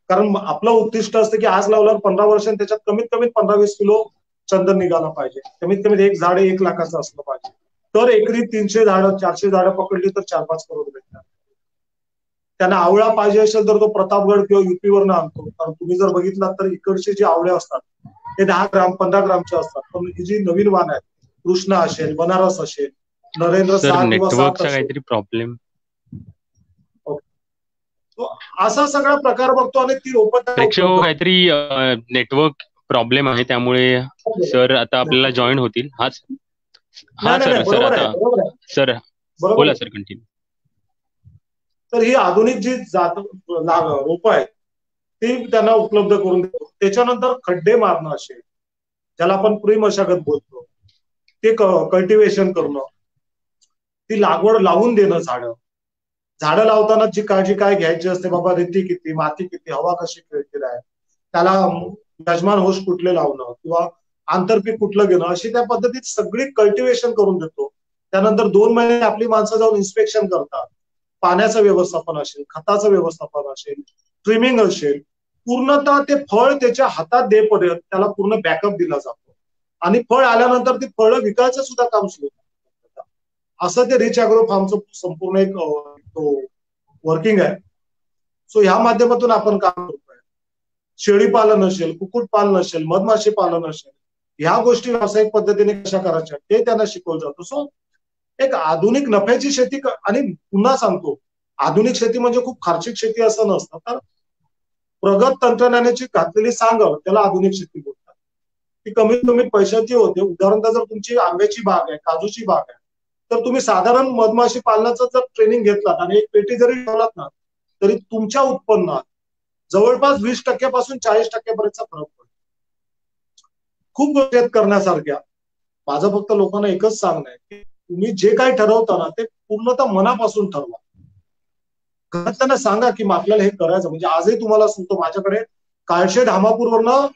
कारण आपलं उद्दिष्ट असतं की आज लावल्यावर 15 वर्षांनी त्याच्यात कमीत कमी 15-20 किलो चंदन निघाला पाहिजे. कमीत कमी एक झाड 1 लाखाचं असलं पाहिजे. तर एकरी 300 झाडं, 400 झाडं पकडली तर 4-5 करोड भेटतात. त्यांना आवळा पाहिजे असेल तर तो प्रतापगड किंवा युपीवरनं आणतो. कारण तुम्ही जर बघितलात तर इकडचे जे आवळे असतात ते 10 ग्राम, 15 ग्रामचे असतात. पण ही जी नवीन वाण आहेत, कृष्णा असेल, बनारस असेल, नरेंद्र सर 6 किंवा 7 नेटवर्कचा असेल, काहीतरी प्रॉब्लेम. तो असा सगळा प्रकार बघतो आणि ती रोपं त्यांना प्रेक्षक उपलब्ध. काहीतरी नेटवर्क प्रॉब्लेम आहे, त्यामुळे सर आता आपल्याला जॉईन होतील. हा नाही हा नाही सर नाही, सर बरोबर आहे, आता बरोबर आहे, सर बरोबर बोला आहे. Sir, continue. तर ही आधुनिक जी रोपं आहेत ती त्यांना उपलब्ध करून देतो. त्याच्यानंतर खड्डे मारणं असेल, ज्याला आपण प्री मशागत बोलतो, ते कल्टिव्हेशन करणं, ती लागवड लावून देणं झाडं लावताना जी काळजी काय घ्यायची असते, बाबा रेती किती, माती किती, हवा कशी खेळते आहे, त्याला यजमान होश कुठले लावणं किंवा आंतरपीक कुठलं घेणं, अशी त्या पद्धतीत सगळी कल्टिवेशन करून देतो. त्यानंतर 2 महिने आपली माणसं जाऊन इन्स्पेक्शन करतात. पाण्याचं व्यवस्थापन असेल, खताचं व्यवस्थापन असेल, ट्रिमिंग असेल, पूर्णतः ते फळ त्याच्या हातात देईपर्यंत त्याला पूर्ण बॅकअप दिला जातो. आणि फळ आल्यानंतर ती फळं विकायचं सुद्धा काम सुरू होतं. असं ते रिच ॲग्रो फार्मचं संपूर्ण एक वर्किंग आहे. सो ह्या माध्यमातून आपण काम करतोय. शेळी पालन असेल, कुक्कुट पालन असेल, मधमाशी पालन असेल, ह्या गोष्टी व्यावसायिक पद्धतीने कशा करायच्या ते त्यांना शिकवलं जातं. सो एक आधुनिक नफ्याची शेती आणि पुन्हा सांगतो, आधुनिक शेती म्हणजे खूप खर्चिक शेती असं नसतं, तर प्रगत तंत्रज्ञानाची घातलेली सांगड त्याला आधुनिक शेती बोलतात. ती कमीत कमी पैशाची होते. उदाहरणतः जर तुमची आंब्याची बाग आहे, काजूची बाग आहे, तर तुम्ही साधारण मधमाशी पालनाचं जर ट्रेनिंग घेतलात आणि एक पेटी जरी ठेवलात ना, तरी तुमच्या उत्पन्नात जवळपास 20% पासून 40% पर्यंतचा फरक पडतो. खूप गोष्टी करण्यासारख्या. माझं फक्त लोकांना एकच सांगणं आहे की तुम्ही जे काही ठरवता ना ते पूर्णतः मनापासून ठरवा. घरात त्यांना सांगा की आपल्याला हे करायचं. म्हणजे आजही तुम्हाला सांगतो, माझ्याकडे काळशेत धामापूरवरनं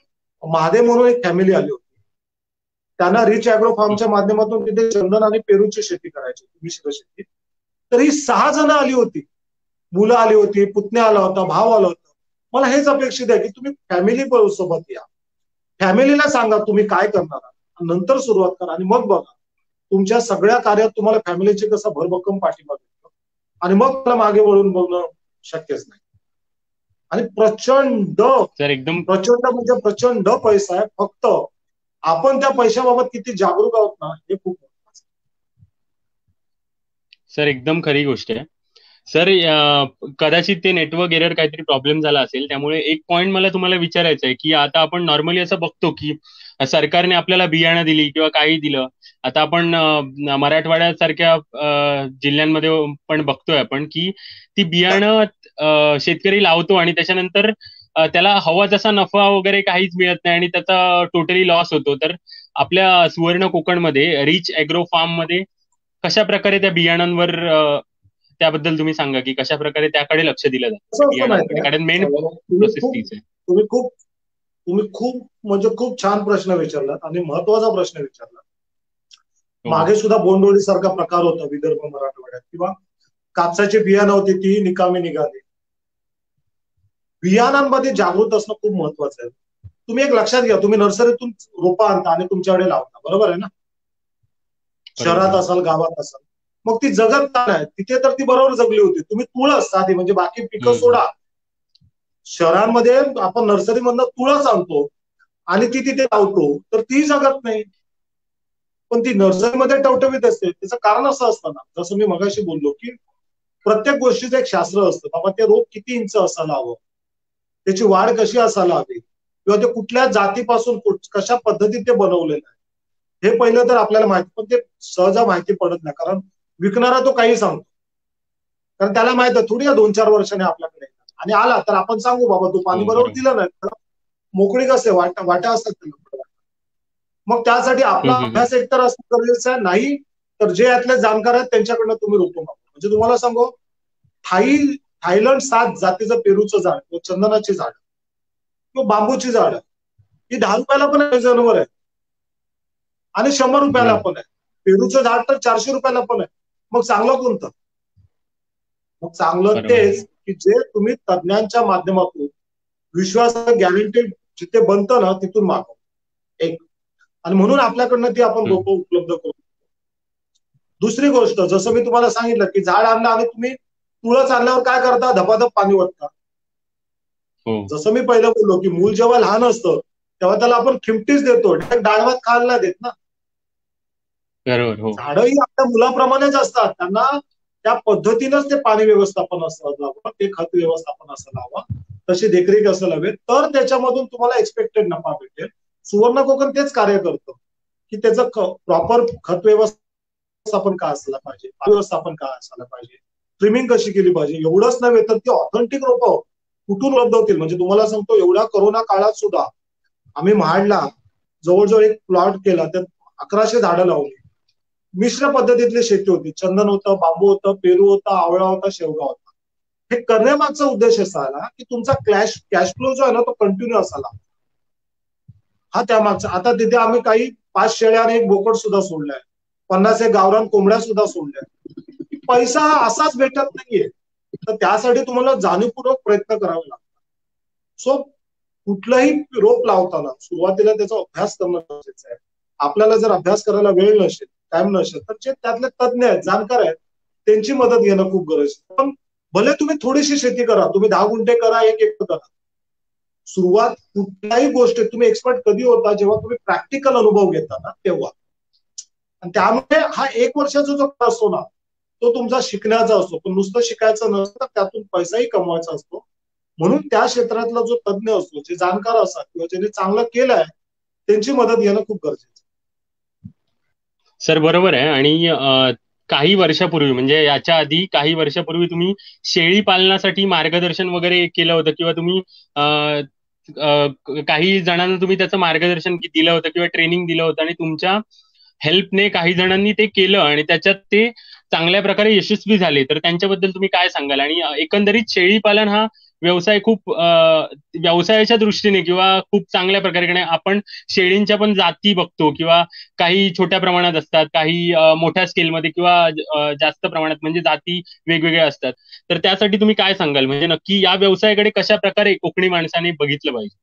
महादेव म्हणून एक फॅमिली आली होती. त्यांना रिच ॲग्रो फार्मच्या माध्यमातून तिथे चंदन आणि पेरूची शेती करायची, मिश्र शेती. तर ही 6 जण आली होती, मुलं आली होती, पुतण्या आला होता, भाव आला होता. मला हेच अपेक्षित आहे की तुम्ही फॅमिली सोबत या, फॅमिलीला सांगा तुम्ही काय करणार, नंतर सुरुवात करा आणि मग बघा तुमच्या सगळ्या कार्यात तुम्हाला फॅमिलीची कसा भरभक्कम पाठिंबा देतो आणि मग मला मागे वळून बघणं शक्यच नाही. आणि प्रचंड म्हणजे प्रचंड पैसा आहे. फक्त आपण त्या पैशाबाबत किती जागरूक आहोत ना, हे खूप महत्वाचं. सर एकदम खरी गोष्ट आहे. सर कदाचित ते नेटवर्क एरर काहीतरी प्रॉब्लेम झाला असेल, त्यामुळे एक पॉइंट मला तुम्हाला विचारायचं आहे की आता आपण नॉर्मली असं बघतो की सरकारने आपल्याला बियाणं दिली किंवा काही दिलं. आता आपण मराठवाड्यासारख्या जिल्ह्यांमध्ये पण बघतोय आपण की ती बियाणं शेतकरी लावतो आणि त्याच्यानंतर त्याला हवा तसा नफा वगैरे काहीच मिळत नाही आणि त्याचा टोटली लॉस होतो. तर आपल्या सुवर्ण कोकणमध्ये रिच ॲग्रो फार्म मध्ये कशा प्रकारे त्या बियाणांवर त्याबद्दल तुम्ही सांगा की कशा प्रकारे त्याकडे लक्ष दिलं जातं, कारण मेन प्रोसेस तीच आहे. तुम्ही खूप छान प्रश्न विचारलात आणि महत्वाचा प्रश्न विचारला. मागे सुद्धा बोंडोळी सारखा प्रकार होता विदर्भ मराठवाड्यात, किंवा कापसाची बियाणं होती ती निकामी निघाली. बियाणांमध्ये जागृत असणं खूप महत्वाचं आहे. तुम्ही एक लक्षात घ्या, तुम्ही नर्सरीतून रोपं आणता आणि तुमच्याकडे लावता, बरोबर आहे ना? शहरात असाल, गावात असाल, मग ती जगत का नाही? तिथे तर ती बरोबर जगली होती. तुम्ही तुळस साधी, म्हणजे बाकी पिकं सोडा, शहरांमध्ये आपण नर्सरीमधनं तुळस आणतो आणि ती तिथे लावतो, तर ती जगत नाही. पण ती नर्सरीमध्ये टवटवीत असते. त्याचं कारण असं असतं ना, जसं मी मगाशी बोललो की प्रत्येक गोष्टीचं एक शास्त्र असतं. बाबा ते रोप किती इंच असायला हवं, त्याची वाढ कशी असायला हवी, किंवा ते कुठल्या जातीपासून कशा पद्धतीत ते बनवलेलं आहे, हे पहिलं तर आपल्याला माहिती. पण ते सहज माहिती पडत नाही, कारण विकणारा तो काही सांगतो, कारण त्याला माहित आहे थोडी 2-4 वर्षाने आपल्याकडे आणि आला तर आपण सांगू बाबा तू पाणी बरोबर दिलं नाही, मोकळी कसे वाटा असतात. मग त्यासाठी आपला अभ्यास एकतर असणं गरजेचं आहे, नाही तर जे यातले जाणकार आहेत त्यांच्याकडनं तुम्ही रोपं मागवा. म्हणजे तुम्हाला सांगू, थायलंड 7 जातीचं पेरूचं झाड किंवा चंदनाची झाड किंवा बांबूची झाड ही 10 रुपयाला पण आहे जनावर आहे आणि 100 रुपयाला पण आहे. पेरूचं झाड तर 400 रुपयाला पण आहे. मग चांगलं कोणतं? मग चांगलं तेच की जे तुम्ही तज्ञांच्या माध्यमातून विश्वासाचं गॅरंटेड जिथे बनतं ना तिथून मागवा. एक, आणि म्हणून आपल्याकडनं ती आपण रोपं उपलब्ध करू. दुसरी गोष्ट, जसं मी तुम्हाला सांगितलं की झाड आणलं आणि तुम्ही तुळस आणल्यावर काय करता, धपाधप पाणी ओतता. जसं मी पहिलं बोललो की मूल जेव्हा लहान असतं तेव्हा त्याला आपण खिमटीच देतो, डाळभात खायला नाही देत ना. झाडही आपल्या मुलाप्रमाणेच असतात, त्यांना त्या पद्धतीनंच ते पाणी व्यवस्थापन असायला हवं, ते खत व्यवस्थापन असायला हवं, तशी देखरेख असायला हवी, तर त्याच्यामधून तुम्हाला एक्सपेक्टेड नफा भेटेल. सुवर्ण कोकण तेच कार्य करतं की त्याचं प्रॉपर खत व्यवस्थापन काय असायला पाहिजे, व्यवस्थापन काय असायला पाहिजे, ट्रिमिंग कशी केली पाहिजे. एवढंच नव्हे तर ती ऑथेंटिक रोपं कुठून उपलब्ध होतील. म्हणजे तुम्हाला सांगतो, एवढ्या कोरोना काळात सुद्धा आम्ही महाडला जवळजवळ एक प्लॉट केला, त्यात 1100 झाडं लावली. मिश्र पद्धतीतली शेती होती. चंदन होतं, बांबू होतं, पेरू होता, आवळा होता, शेवगा होता. हे करण्यामागचा उद्देश असा आला की तुमचा कॅश फ्लो जो आहे ना तो कंटिन्यू असायला, हा त्यामागचा. आता तिथे आम्ही काही 5 शेळ्या आणि 1 बोकड सुद्धा सोडलाय, 50 एक गावरान कोंबड्या सुद्धा सोडल्या. पैसा हा असाच भेटत नाहीये, तर त्यासाठी तुम्हाला जाणीवपूर्वक प्रयत्न करावे लागतात. सो कुठलंही रोप लावताना सुरुवातीला त्याचा अभ्यास करणं गरजेचं आहे. आपल्याला जर अभ्यास करायला वेळ नसेल, टाइम नसेल, तर जे त्यातले तज्ज्ञ आहेत, जाणकार आहेत, त्यांची मदत घेणं खूप गरजेचं. पण भले तुम्ही थोडीशी शेती करा, तुम्ही 10 गुंठे करा, 1 एकर करा, सुरुवात कुठल्याही गोष्टीत तुम्ही एक्सपर्ट कधी होता, जेव्हा तुम्ही प्रॅक्टिकल अनुभव घेता ना तेव्हा. आणि त्यामुळे हा 1 वर्षाचा जो काळ असतो ना तो तुमचा शिकण्याचा असतो, पण नुसतं शिकायचं नसतं, त्यातून पैसाही कमवायचा असतो. म्हणून त्या क्षेत्रातला जो तज्ज्ञ असतो, जे जाणकार असतात किंवा ज्यांनी चांगलं केलंय, त्यांची मदत घेणं खूप गरजेचं. सर बरोबर आहे. आणि काही वर्षापूर्वी म्हणजे याच्या आधी काही वर्षापूर्वी तुम्ही शेळी पालनासाठी मार्गदर्शन वगैरे केलं होतं किंवा तुम्ही काही जणांना तुम्ही त्याचं मार्गदर्शन दिलं होतं किंवा ट्रेनिंग दिलं होतं आणि तुमच्या हेल्पने काही जणांनी ते केलं आणि त्याच्यात ते चांगल्या प्रकारे यशस्वी झाले. तर त्यांच्याबद्दल तुम्ही काय सांगाल? आणि एकंदरीत शेळी पालन हा व्यवसाय खूप व्यवसायाच्या दृष्टीने किंवा खूप चांगल्या प्रकारे आपण शेळींच्या पण जाती बघतो किंवा काही छोट्या प्रमाणात असतात, काही मोठ्या स्केलमध्ये किंवा जास्त प्रमाणात म्हणजे जाती वेगवेगळ्या असतात. तर त्यासाठी तुम्ही काय सांगाल? म्हणजे नक्की या व्यवसायाकडे कशा प्रकारे कोकणी माणसाने बघितलं पाहिजे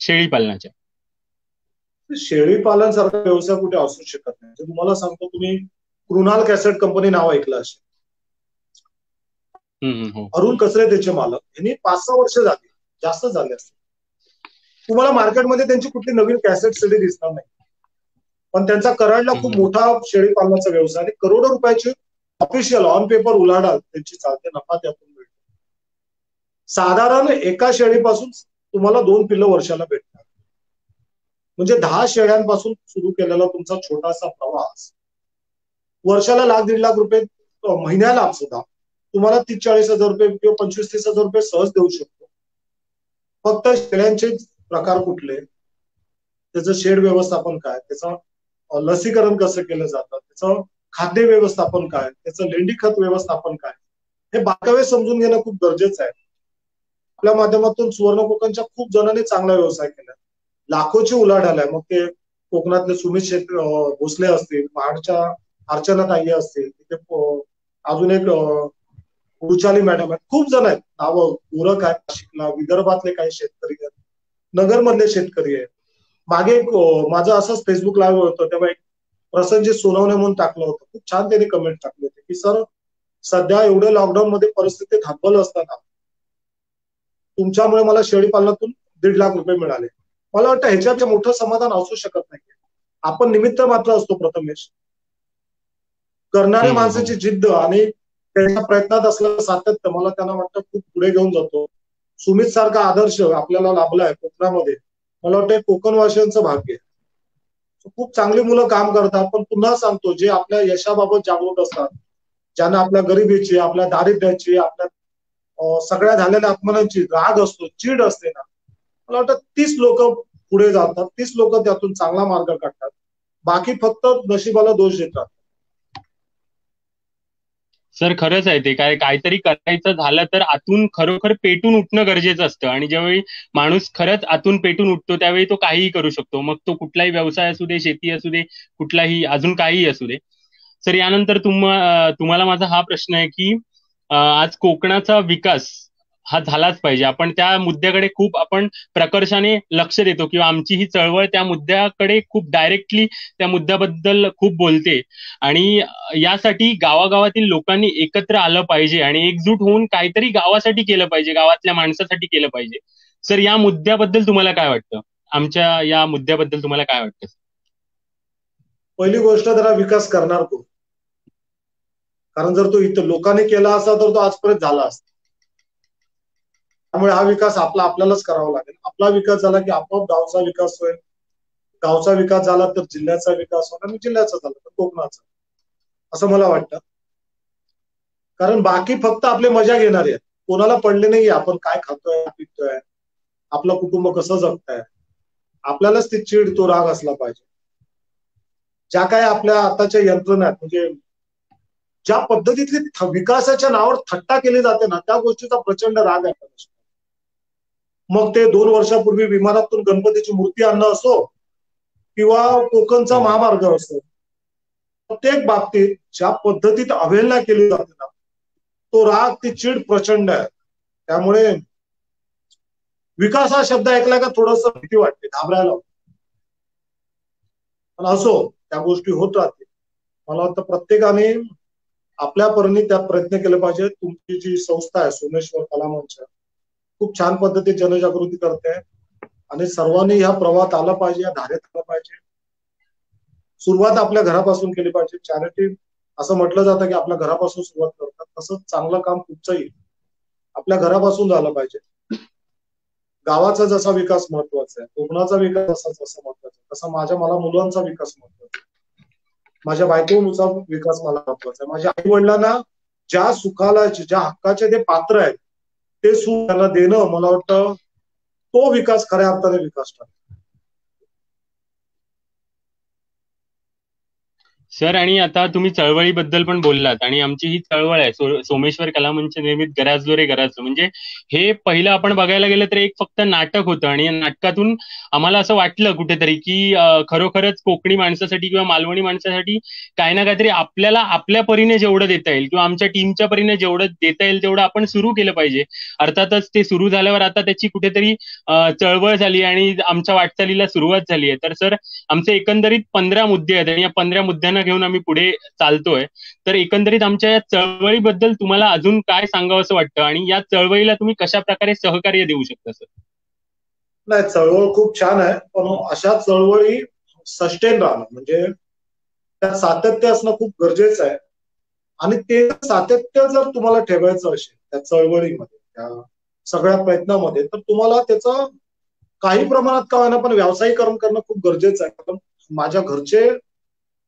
शेळी पालनाच्या? शेळी पालन सारखा व्यवसाय कुठे असू शकत नाही. तुम्हाला सांगतो, तुम्ही कृणाल कॅसेट कंपनी नाव ऐकलं असेल. हो. अरुण कचरे त्याचे मालक. यांनी 5-6 वर्ष झाली, जास्त झाले असते. तुम्हाला मार्केटमध्ये त्यांची कुठली नवीन कॅसेट सीडी दिसणार नाही, पण त्यांचा कराडला खूप मोठा शेळी पालनाचा व्यवसाय आणि करोडो रुपयाची ऑफिशियल ऑन पेपर उलाढाल त्यांची चालते, नफा त्यातून मिळतो. साधारण एका शेळीपासून तुम्हाला 2 पिल्लं वर्षाला भेटतात. म्हणजे 10 शेळ्यांपासून सुरू केलेला तुमचा छोटासा प्रवास वर्षाला ₹1,00,000-1,50,000 महिन्याला सुद्धा तुम्हाला 30-40 हजार रुपये किंवा 25-30 हजार रुपये सहज देऊ शकतो. फक्त शेळ्यांचे प्रकार कुठले, त्याचं शेड व्यवस्थापन काय, त्याचं लसीकरण कसं केलं जातं, त्याचं खाद्य व्यवस्थापन काय, त्याचं लेंडी खत व्यवस्थापन काय, हे बारकावे समजून घेणं खूप गरजेचं आहे. आपल्या माध्यमातून सुवर्ण कोकणच्या खूप जणांनी चांगला व्यवसाय केला, लाखोची उलाढाल आहे. मग ते कोकणातले सुमित भोसले असतील, महाडच्या अर्चना ताई असतील, तिथे अजून एक उचाली मॅडम आहेत, खूप जण आहेत, नावं उरक आहेत, नाशिकला विदर्भातले काही शेतकरी आहेत, नगर मधले शेतकरी आहेत. मागे एक माझं असंच फेसबुक लाईव्ह होतं, तेव्हा एक प्रसंजित सोनवणे म्हणून टाकलं होतं, खूप छान त्यांनी कमेंट टाकले होते की सर, सध्या एवढे लॉकडाऊन मध्ये परिस्थितीत हातबल असताना तुमच्यामुळे मला शेळी पालनातून 1.5 लाख रुपये मिळाले. मला वाटतं ह्याच्यात मोठं समाधान असू शकत नाही. आपण निमित्त मात्र असतो प्रथमेश. करणाऱ्या माणसाची जिद्द आणि त्यांच्या प्रयत्नात असलेलं सातत्य मला त्यांना वाटतं खूप पुढे घेऊन जातो. सुमित सारखा आदर्श आपल्याला लाभलाय कोकणामध्ये, मला वाटतं कोकणवासियांचं भाग्य. खूप चांगली मुलं काम करतात, पण पुन्हा सांगतो, जे आपल्या यशाबाबत जागरूक असतात, ज्यांना आपल्या गरिबीची, आपल्या दारिद्र्याची, आपल्या सगळ्या झालेल्या अपमानांची राग असतो, चीड असते ना, मला वाटतं तीच लोक पुढे जातात, तीच लोक त्यातून चांगला मार्ग काढतात. बाकी फक्त नशिबाला दोष देतात. सर खरंच आहे ते. काहीतरी करायचं झालं तर आतून खरोखर पेटून उठणं गरजेचं असतं आणि ज्यावेळी माणूस खरंच आतून पेटून उठतो त्यावेळी तो काहीही करू शकतो. मग तो कुठलाही व्यवसाय असू दे, शेती असू दे, कुठलाही अजून काहीही असू दे. सर यानंतर तुम्हाला माझा हा प्रश्न आहे की आज कोकणाचा विकास हा झालाच पाहिजे. आपण त्या मुद्द्याकडे खूप आपण प्रकर्षाने लक्ष देतो किंवा आमची ही चळवळ त्या मुद्द्याकडे खूप डायरेक्टली त्या मुद्द्याबद्दल खूप बोलते आणि यासाठी गावागावातील लोकांनी एकत्र आलं पाहिजे आणि एकजूट होऊन काहीतरी गावासाठी केलं पाहिजे, गावातल्या माणसासाठी केलं पाहिजे. सर या मुद्द्याबद्दल तुम्हाला काय वाटतं? आमच्या या मुद्द्याबद्दल तुम्हाला काय वाटतं? पहिली गोष्ट, जरा विकास करणार कोण? कारण जर तो इथं लोकांनी केला असता तर तो आजपर्यंत झाला असता. त्यामुळे हा विकास आपल्यालाच करावा लागेल. आपला विकास झाला की आपोआप गावचा विकास होईल, गावचा विकास झाला तर जिल्ह्याचा विकास होईल आणि जिल्ह्याचा झाला तर कोकणाचा, असं मला वाटतं. कारण बाकी फक्त आपले मजा घेणारे आहेत, कोणाला पडले नाही आपण काय खातोय, पितोय, आपलं कुटुंब कसं जगताय. आपल्यालाच ती चीड, तो राग असला पाहिजे. ज्या काय आपल्या आताच्या यंत्रणा आहेत, म्हणजे ज्या पद्धतीतली विकासाच्या नावावर थट्टा केली जाते ना, त्या गोष्टीचा प्रचंड राग आहे. मग ते 2 वर्षापूर्वी विमानातून गणपतीची मूर्ती आणणं असो किंवा कोकणचा महामार्ग असो, प्रत्येक बाबतीत ज्या पद्धतीत अवहेलना केली जाते ना, तो राग, ती चीड प्रचंड आहे. त्यामुळे विकास हा शब्द ऐकला का थोडस भीती वाटते, घाबरायला. पण असो, त्या गोष्टी होत राहतील. मला वाटतं प्रत्येकाने आपल्या परीने त्यात प्रयत्न केले पाहिजे. तुमची जी संस्था आहे सोमेश्वर कला मंच, खूप छान पद्धतीने जनजागृती करते आणि सर्वांनी ह्या प्रवाहात आलं पाहिजे, या धारेत आलं पाहिजे. सुरुवात आपल्या घरापासून केली पाहिजे. चॅरिटी असं म्हटलं जातं की आपल्या घरापासून सुरुवात करतात, तसंच चांगलं काम कुठचंही आपल्या घरापासून झालं पाहिजे. गावाचा जसा विकास महत्वाचा आहे, कोकणाचा विकास जसा महत्वाचा आहे, तसा मला मुलांचा विकास महत्वाचा आहे, माझ्या बायकोचा विकास मला महत्वाचा आहे. माझ्या आई वडिलांना ज्या सुखाला, ज्या हक्काचे ते पात्र आहेत, ते सुख त्यांना देणं, मला वाटतं तो विकास खऱ्या अर्थाने विकास ठरतो. सर, आणि आता तुम्ही चळवळीबद्दल पण बोललात, आणि आमची ही चळवळ आहे सोमेश्वर कला मंच निर्मित गराजलो रे गराजलो, म्हणजे हे पहिलं आपण बघायला गेलं तर एक फक्त नाटक होतं, आणि या नाटकातून आम्हाला असं वाटलं कुठेतरी की खरोखरच कोकणी माणसासाठी किंवा मालवणी माणसासाठी काही ना काहीतरी आपल्याला आपल्या परीने जेवढं देता येईल किंवा आमच्या टीमच्या परीने जेवढं देता येईल तेवढं आपण सुरू केलं पाहिजे. अर्थातच ते सुरू झाल्यावर आता त्याची कुठेतरी चळवळ झाली आणि आमच्या वाटचालीला सुरुवात झाली आहे. तर सर, आमचे एकंदरीत 15 मुद्दे आहेत आणि या 15 मुद्द्यांना घेऊन आम्ही पुढे चालतोय. तर एकंदरीत आमच्या या चळवळीबद्दल तुम्हाला अजून काय सांगावं असं वाटतं, आणि या चळवळीला तुम्ही कशा प्रकारे सहकार्य देऊ शकता सर? नाही, चळवळ खूप छान आहे, पण अशा चळवळी सस्टेन राहणं, म्हणजे त्यात सातत्य असणं खूप गरजेचं आहे. आणि ते सातत्य जर तुम्हाला ठेवायचं असेल त्या चळवळीमध्ये, त्या सगळ्या प्रयत्नामध्ये, तर तुम्हाला त्याचं काही प्रमाणात का होईना पण व्यावसायिकरण करणं खूप गरजेचं आहे. पण माझ्या घरचे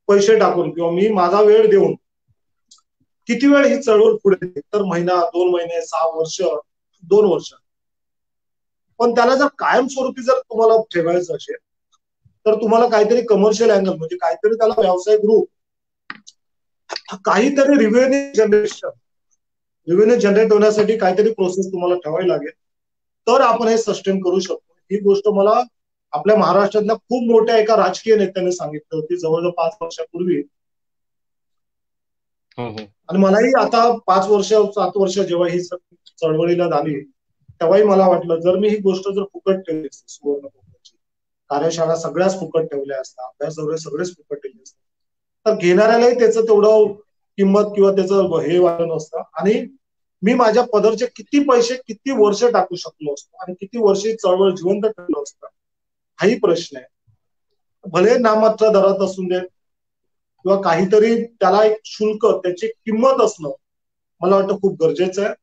पैसे टाकून किंवा मी माझा वेळ देऊन किती वेळ ही चळवळ पुढे, तर महिना, 2 महिने, 6 वर्ष, 2 वर्ष, पण त्याला जर कायमस्वरूपी जर तुम्हाला ठेवायचं असेल तर तुम्हाला काहीतरी कमर्शियल अँगल, म्हणजे काहीतरी त्याला व्यावसायिक रूप, काहीतरी रिव्हेन्यू जनरेट होण्यासाठी काहीतरी प्रोसेस तुम्हाला ठेवावी लागेल, तर आपण हे सस्टेन करू शकतो. ही गोष्ट मला आपल्या महाराष्ट्रातल्या खूप मोठ्या एका राजकीय नेत्याने सांगितली होती जवळजवळ 5 वर्षापूर्वी. आणि मलाही आता 5 वर्ष 7 वर्ष जेव्हा ही चळवळीला झाली, तेव्हाही मला वाटलं जर मी ही गोष्ट जर फुकट ठेवली असती, सुवर्ण कोकणाची कार्यशाळा सगळ्याच फुकट ठेवल्या असतात, अभ्यास दौरे सगळेच फुकट ठेवले असतात, तर घेणाऱ्यालाही त्याचं तेवढं किंमत किंवा त्याचं हे वाटलं नसतं. आणि मी माझ्या पदरचे किती पैसे किती वर्ष टाकू शकलो असतो आणि किती वर्ष चळवळ जिवंत ठेवलं असतं, हाही प्रश्न आहे. भले नाममात्र दरात असून दे किंवा काहीतरी त्याला एक शुल्क, त्याची किंमत असणं मला वाटतं खूप गरजेचं आहे.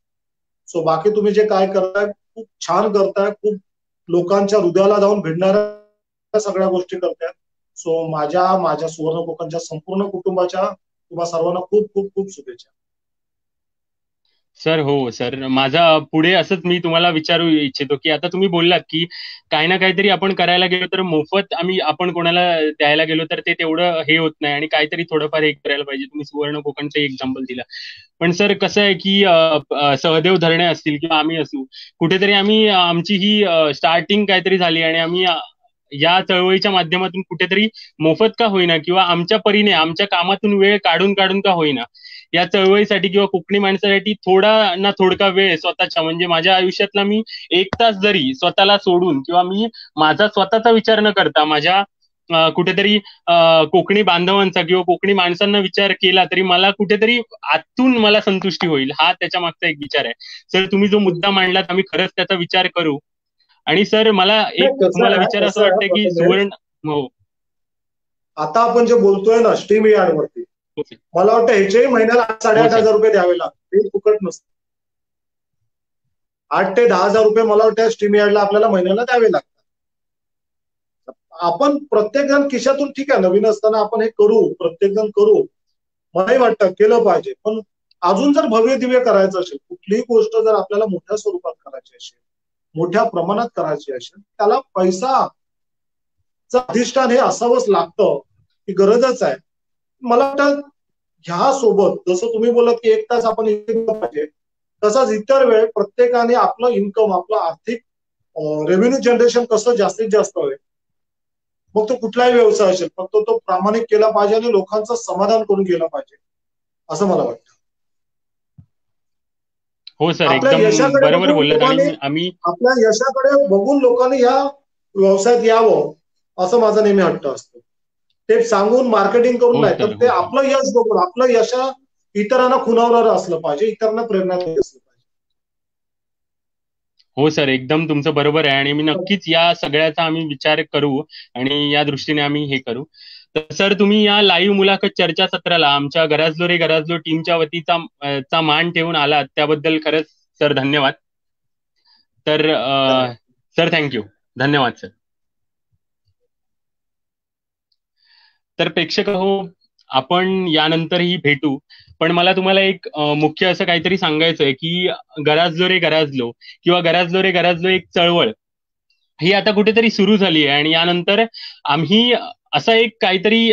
सो बाकी तुम्ही जे काय करताय खूप छान करताय, खूप लोकांच्या हृदयाला जाऊन भिडणाऱ्या सगळ्या गोष्टी करतायत. सो माझ्या सुवर्ण कोकणच्या संपूर्ण कुटुंबाच्या तुम्हा सर्वांना खूप खूप खूप शुभेच्छा. सर, हो सर, माझा पुढे असंच मी तुम्हाला विचारू इच्छितो की आता तुम्ही बोललात की काही ना काहीतरी आपण करायला गेलो तर मोफत आपण कोणाला द्यायला गेलो तर ते तेवढं हे होत नाही, आणि काहीतरी थोडंफार हे करायला पाहिजे. तुम्ही सुवर्ण कोकणचं एक्झाम्पल दिला. पण सर, कसं आहे की सहदेव धरणे असतील किंवा आम्ही असू, कुठेतरी आम्ही आमची ही स्टार्टिंग काहीतरी झाली आणि आम्ही या चळवळीच्या माध्यमातून कुठेतरी मोफत का होईना किंवा आमच्या परीने आमच्या कामातून वेळ काढून काढून का होईना या चळवळीसाठी किंवा कोकणी माणसासाठी थोडा ना थोडका वेळ स्वतःच्या, म्हणजे माझ्या आयुष्यातला मी 1 तास जरी स्वतःला सोडून किंवा मी माझा स्वतःचा विचार न करता माझ्या कुठेतरी कोकणी बांधवांचा किंवा कोकणी माणसांना विचार केला तरी मला कुठेतरी आतून मला संतुष्टी होईल, हा त्याच्या मागचा एक विचार आहे. सर, तुम्ही जो मुद्दा मांडलात आम्ही खरंच त्याचा विचार करू. आणि सर, मला एक तुम्हाला विचार असं वाटतं की सुवर्ण, हो, आता आपण जे बोलतोय ना स्ट्रीम यार्ड वरती, मला वाटतं ह्याच्याही महिन्याला 8,500 रुपये द्यावे लागतात, ते फुकट नसतं. 8 ते 10,000 रुपये मला वाटतं स्ट्रीम यार्डला आपल्याला महिन्याला द्यावे लागतात. आपण प्रत्येक जण खिशातून, ठीक आहे नवीन असताना आपण हे करू, प्रत्येक जण करू, मलाही वाटतं केलं पाहिजे. पण अजून जर भव्य दिव्य करायचं असेल, कुठलीही गोष्ट जर आपल्याला मोठ्या स्वरूपात करायची असेल, मोठ्या प्रमाणात करायची असेल, त्याला पैसा अधिष्ठान हे असावंच लागतं ही गरजच आहे. मला वाटतं ह्या सोबत जसं तुम्ही बोलत की 1 तास आपण इथे पाहिजे, तसाच इतर वेळ प्रत्येकाने आपलं इन्कम, आपलं आर्थिक रेव्हेन्यू जनरेशन कसं जास्तीत जास्त होईल, मग तो कुठलाही व्यवसाय असेल, फक्त तो प्रामाणिक केला पाहिजे आणि लोकांचं समाधान करून गेला पाहिजे, असं मला वाटतं. हो सर, आपल्या एकदम यशाकडे बरोबर बघून बोललात. लोकांनी आणि आम्ही आपल्या यशाकडे बघून लोकांनी या व्यवसायात यावं, असं माझं नेहमी हट्ट असतो. ते सांगून मार्केटिंग करून हो नाही, तर सर, ते हो सर. आपलं यश बघून, आपलं यश इतरांना खुणावणारं असलं पाहिजे, इतरांना प्रेरणा देत असलं पाहिजे. हो सर, एकदम तुमचं बरोबर आहे. आणि मी नक्कीच या सगळ्याचा आम्ही विचार करू आणि या दृष्टीने आम्ही हे करू. तर सर, तुम्ही या लाईव्ह मुलाखत चर्चासत्राला आमच्या गराजलो रे गराजलो टीमच्या वतीचा चा मान ठेवून आलात, त्याबद्दल खरंच सर धन्यवाद. तर धन्यवाद. Sir, thank you. धन्यवाद सर. तर प्रेक्षक हो, आपण यानंतरही भेटू. पण मला तुम्हाला एक मुख्य असं काहीतरी सांगायचं आहे की गराजलो रे गराजलो किंवा गराजलो रे गराजलो एक चळवळ ही आता कुठेतरी सुरू झाली आहे. आणि यानंतर आम्ही असा एक काहीतरी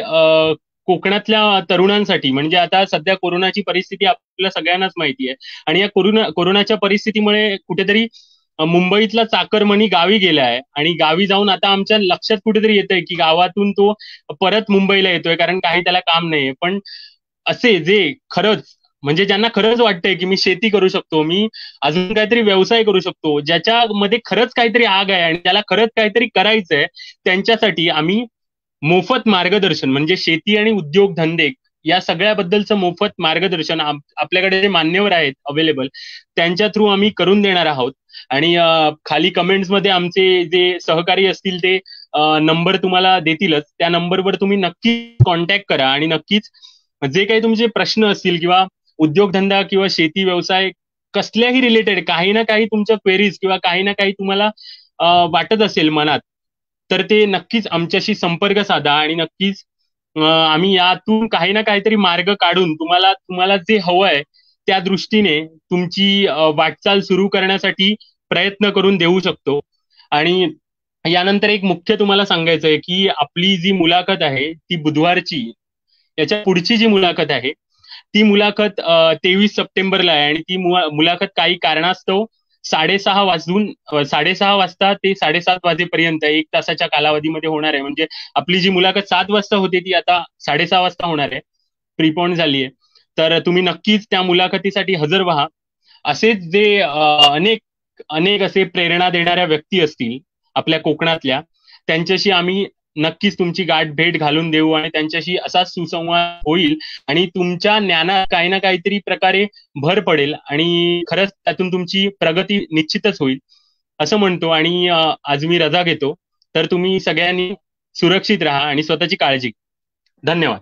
कोकणातल्या तरुणांसाठी, म्हणजे आता सध्या कोरोनाची परिस्थिती आपल्या सगळ्यांनाच माहिती आहे. आणि या कोरोनाच्या परिस्थितीमुळे कुठेतरी मुंबईतला चाकरमनी गावी गेला आहे. आणि गावी जाऊन आता आमच्या लक्षात कुठेतरी येतंय की गावातून तो परत मुंबईला येतोय, कारण काही त्याला काम नाहीये. पण असे जे खरंच, म्हणजे ज्यांना खरंच वाटतंय की मी शेती करू शकतो, मी अजून काहीतरी व्यवसाय करू शकतो, ज्याच्यामध्ये खरंच काहीतरी आग आहे आणि त्याला खरंच काहीतरी करायचंय, त्यांच्यासाठी आम्ही मोफत मार्गदर्शन, म्हणजे शेती आणि उद्योगधंदे या सगळ्याबद्दलचं मोफत मार्गदर्शन आपल्याकडे जे मान्यवर आहेत अवेलेबल, त्यांच्या थ्रू आम्ही करून देणार आहोत. आणि खाली कमेंट्समध्ये आमचे जे सहकारी असतील ते नंबर तुम्हाला देतीलच. त्या नंबरवर तुम्ही नक्की कॉन्टॅक्ट करा आणि नक्कीच जे काही तुमचे प्रश्न असतील किंवा उद्योगधंदा किंवा शेती व्यवसाय कसल्याही रिलेटेड काही ना काही तुमच्या क्वेरीज किंवा काही ना काही तुम्हाला वाटत असेल मनात, तर ते नक्कीच आमच्याशी संपर्क साधा. आणि नक्कीच आम्ही यातून काही ना काहीतरी मार्ग काढून तुम्हाला तुम्हाला जे हवं आहे त्या दृष्टीने तुमची वाटचाल सुरू करण्यासाठी प्रयत्न करून देऊ शकतो. आणि यानंतर एक मुख्य तुम्हाला सांगायचं आहे की आपली जी मुलाखत आहे ती बुधवारची, याच्या पुढची जी मुलाखत आहे ती मुलाखत 23 सप्टेंबरला आहे. आणि ती मुलाखत काही कारणास्तव 6:30 वाजता ते 7:30 वाजेपर्यंत 1 तासाच्या कालावधीमध्ये होणार आहे. म्हणजे आपली जी मुलाखत 7 वाजता होती ती आता 6:30 वाजता होणार आहे, प्रीपोन झाली आहे. तर तुम्ही नक्कीच त्या मुलाखतीसाठी हजर व्हा. असेच जे अनेक अनेक असे प्रेरणा देणाऱ्या व्यक्ती असतील आपल्या कोकणातल्या, त्यांच्याशी आम्ही नक्कीच तुमची गाठ भेट घालून देऊ आणि त्यांच्याशी असाच सुसंवाद होईल. आणि तुमच्या ज्ञानात काही ना काहीतरी प्रकारे भर पडेल आणि खरंच त्यातून तुमची प्रगती निश्चितच होईल, असं म्हणतो. आणि आज मी रजा घेतो. तर तुम्ही सगळ्यांनी सुरक्षित राहा आणि स्वतःची काळजी घ्या. धन्यवाद.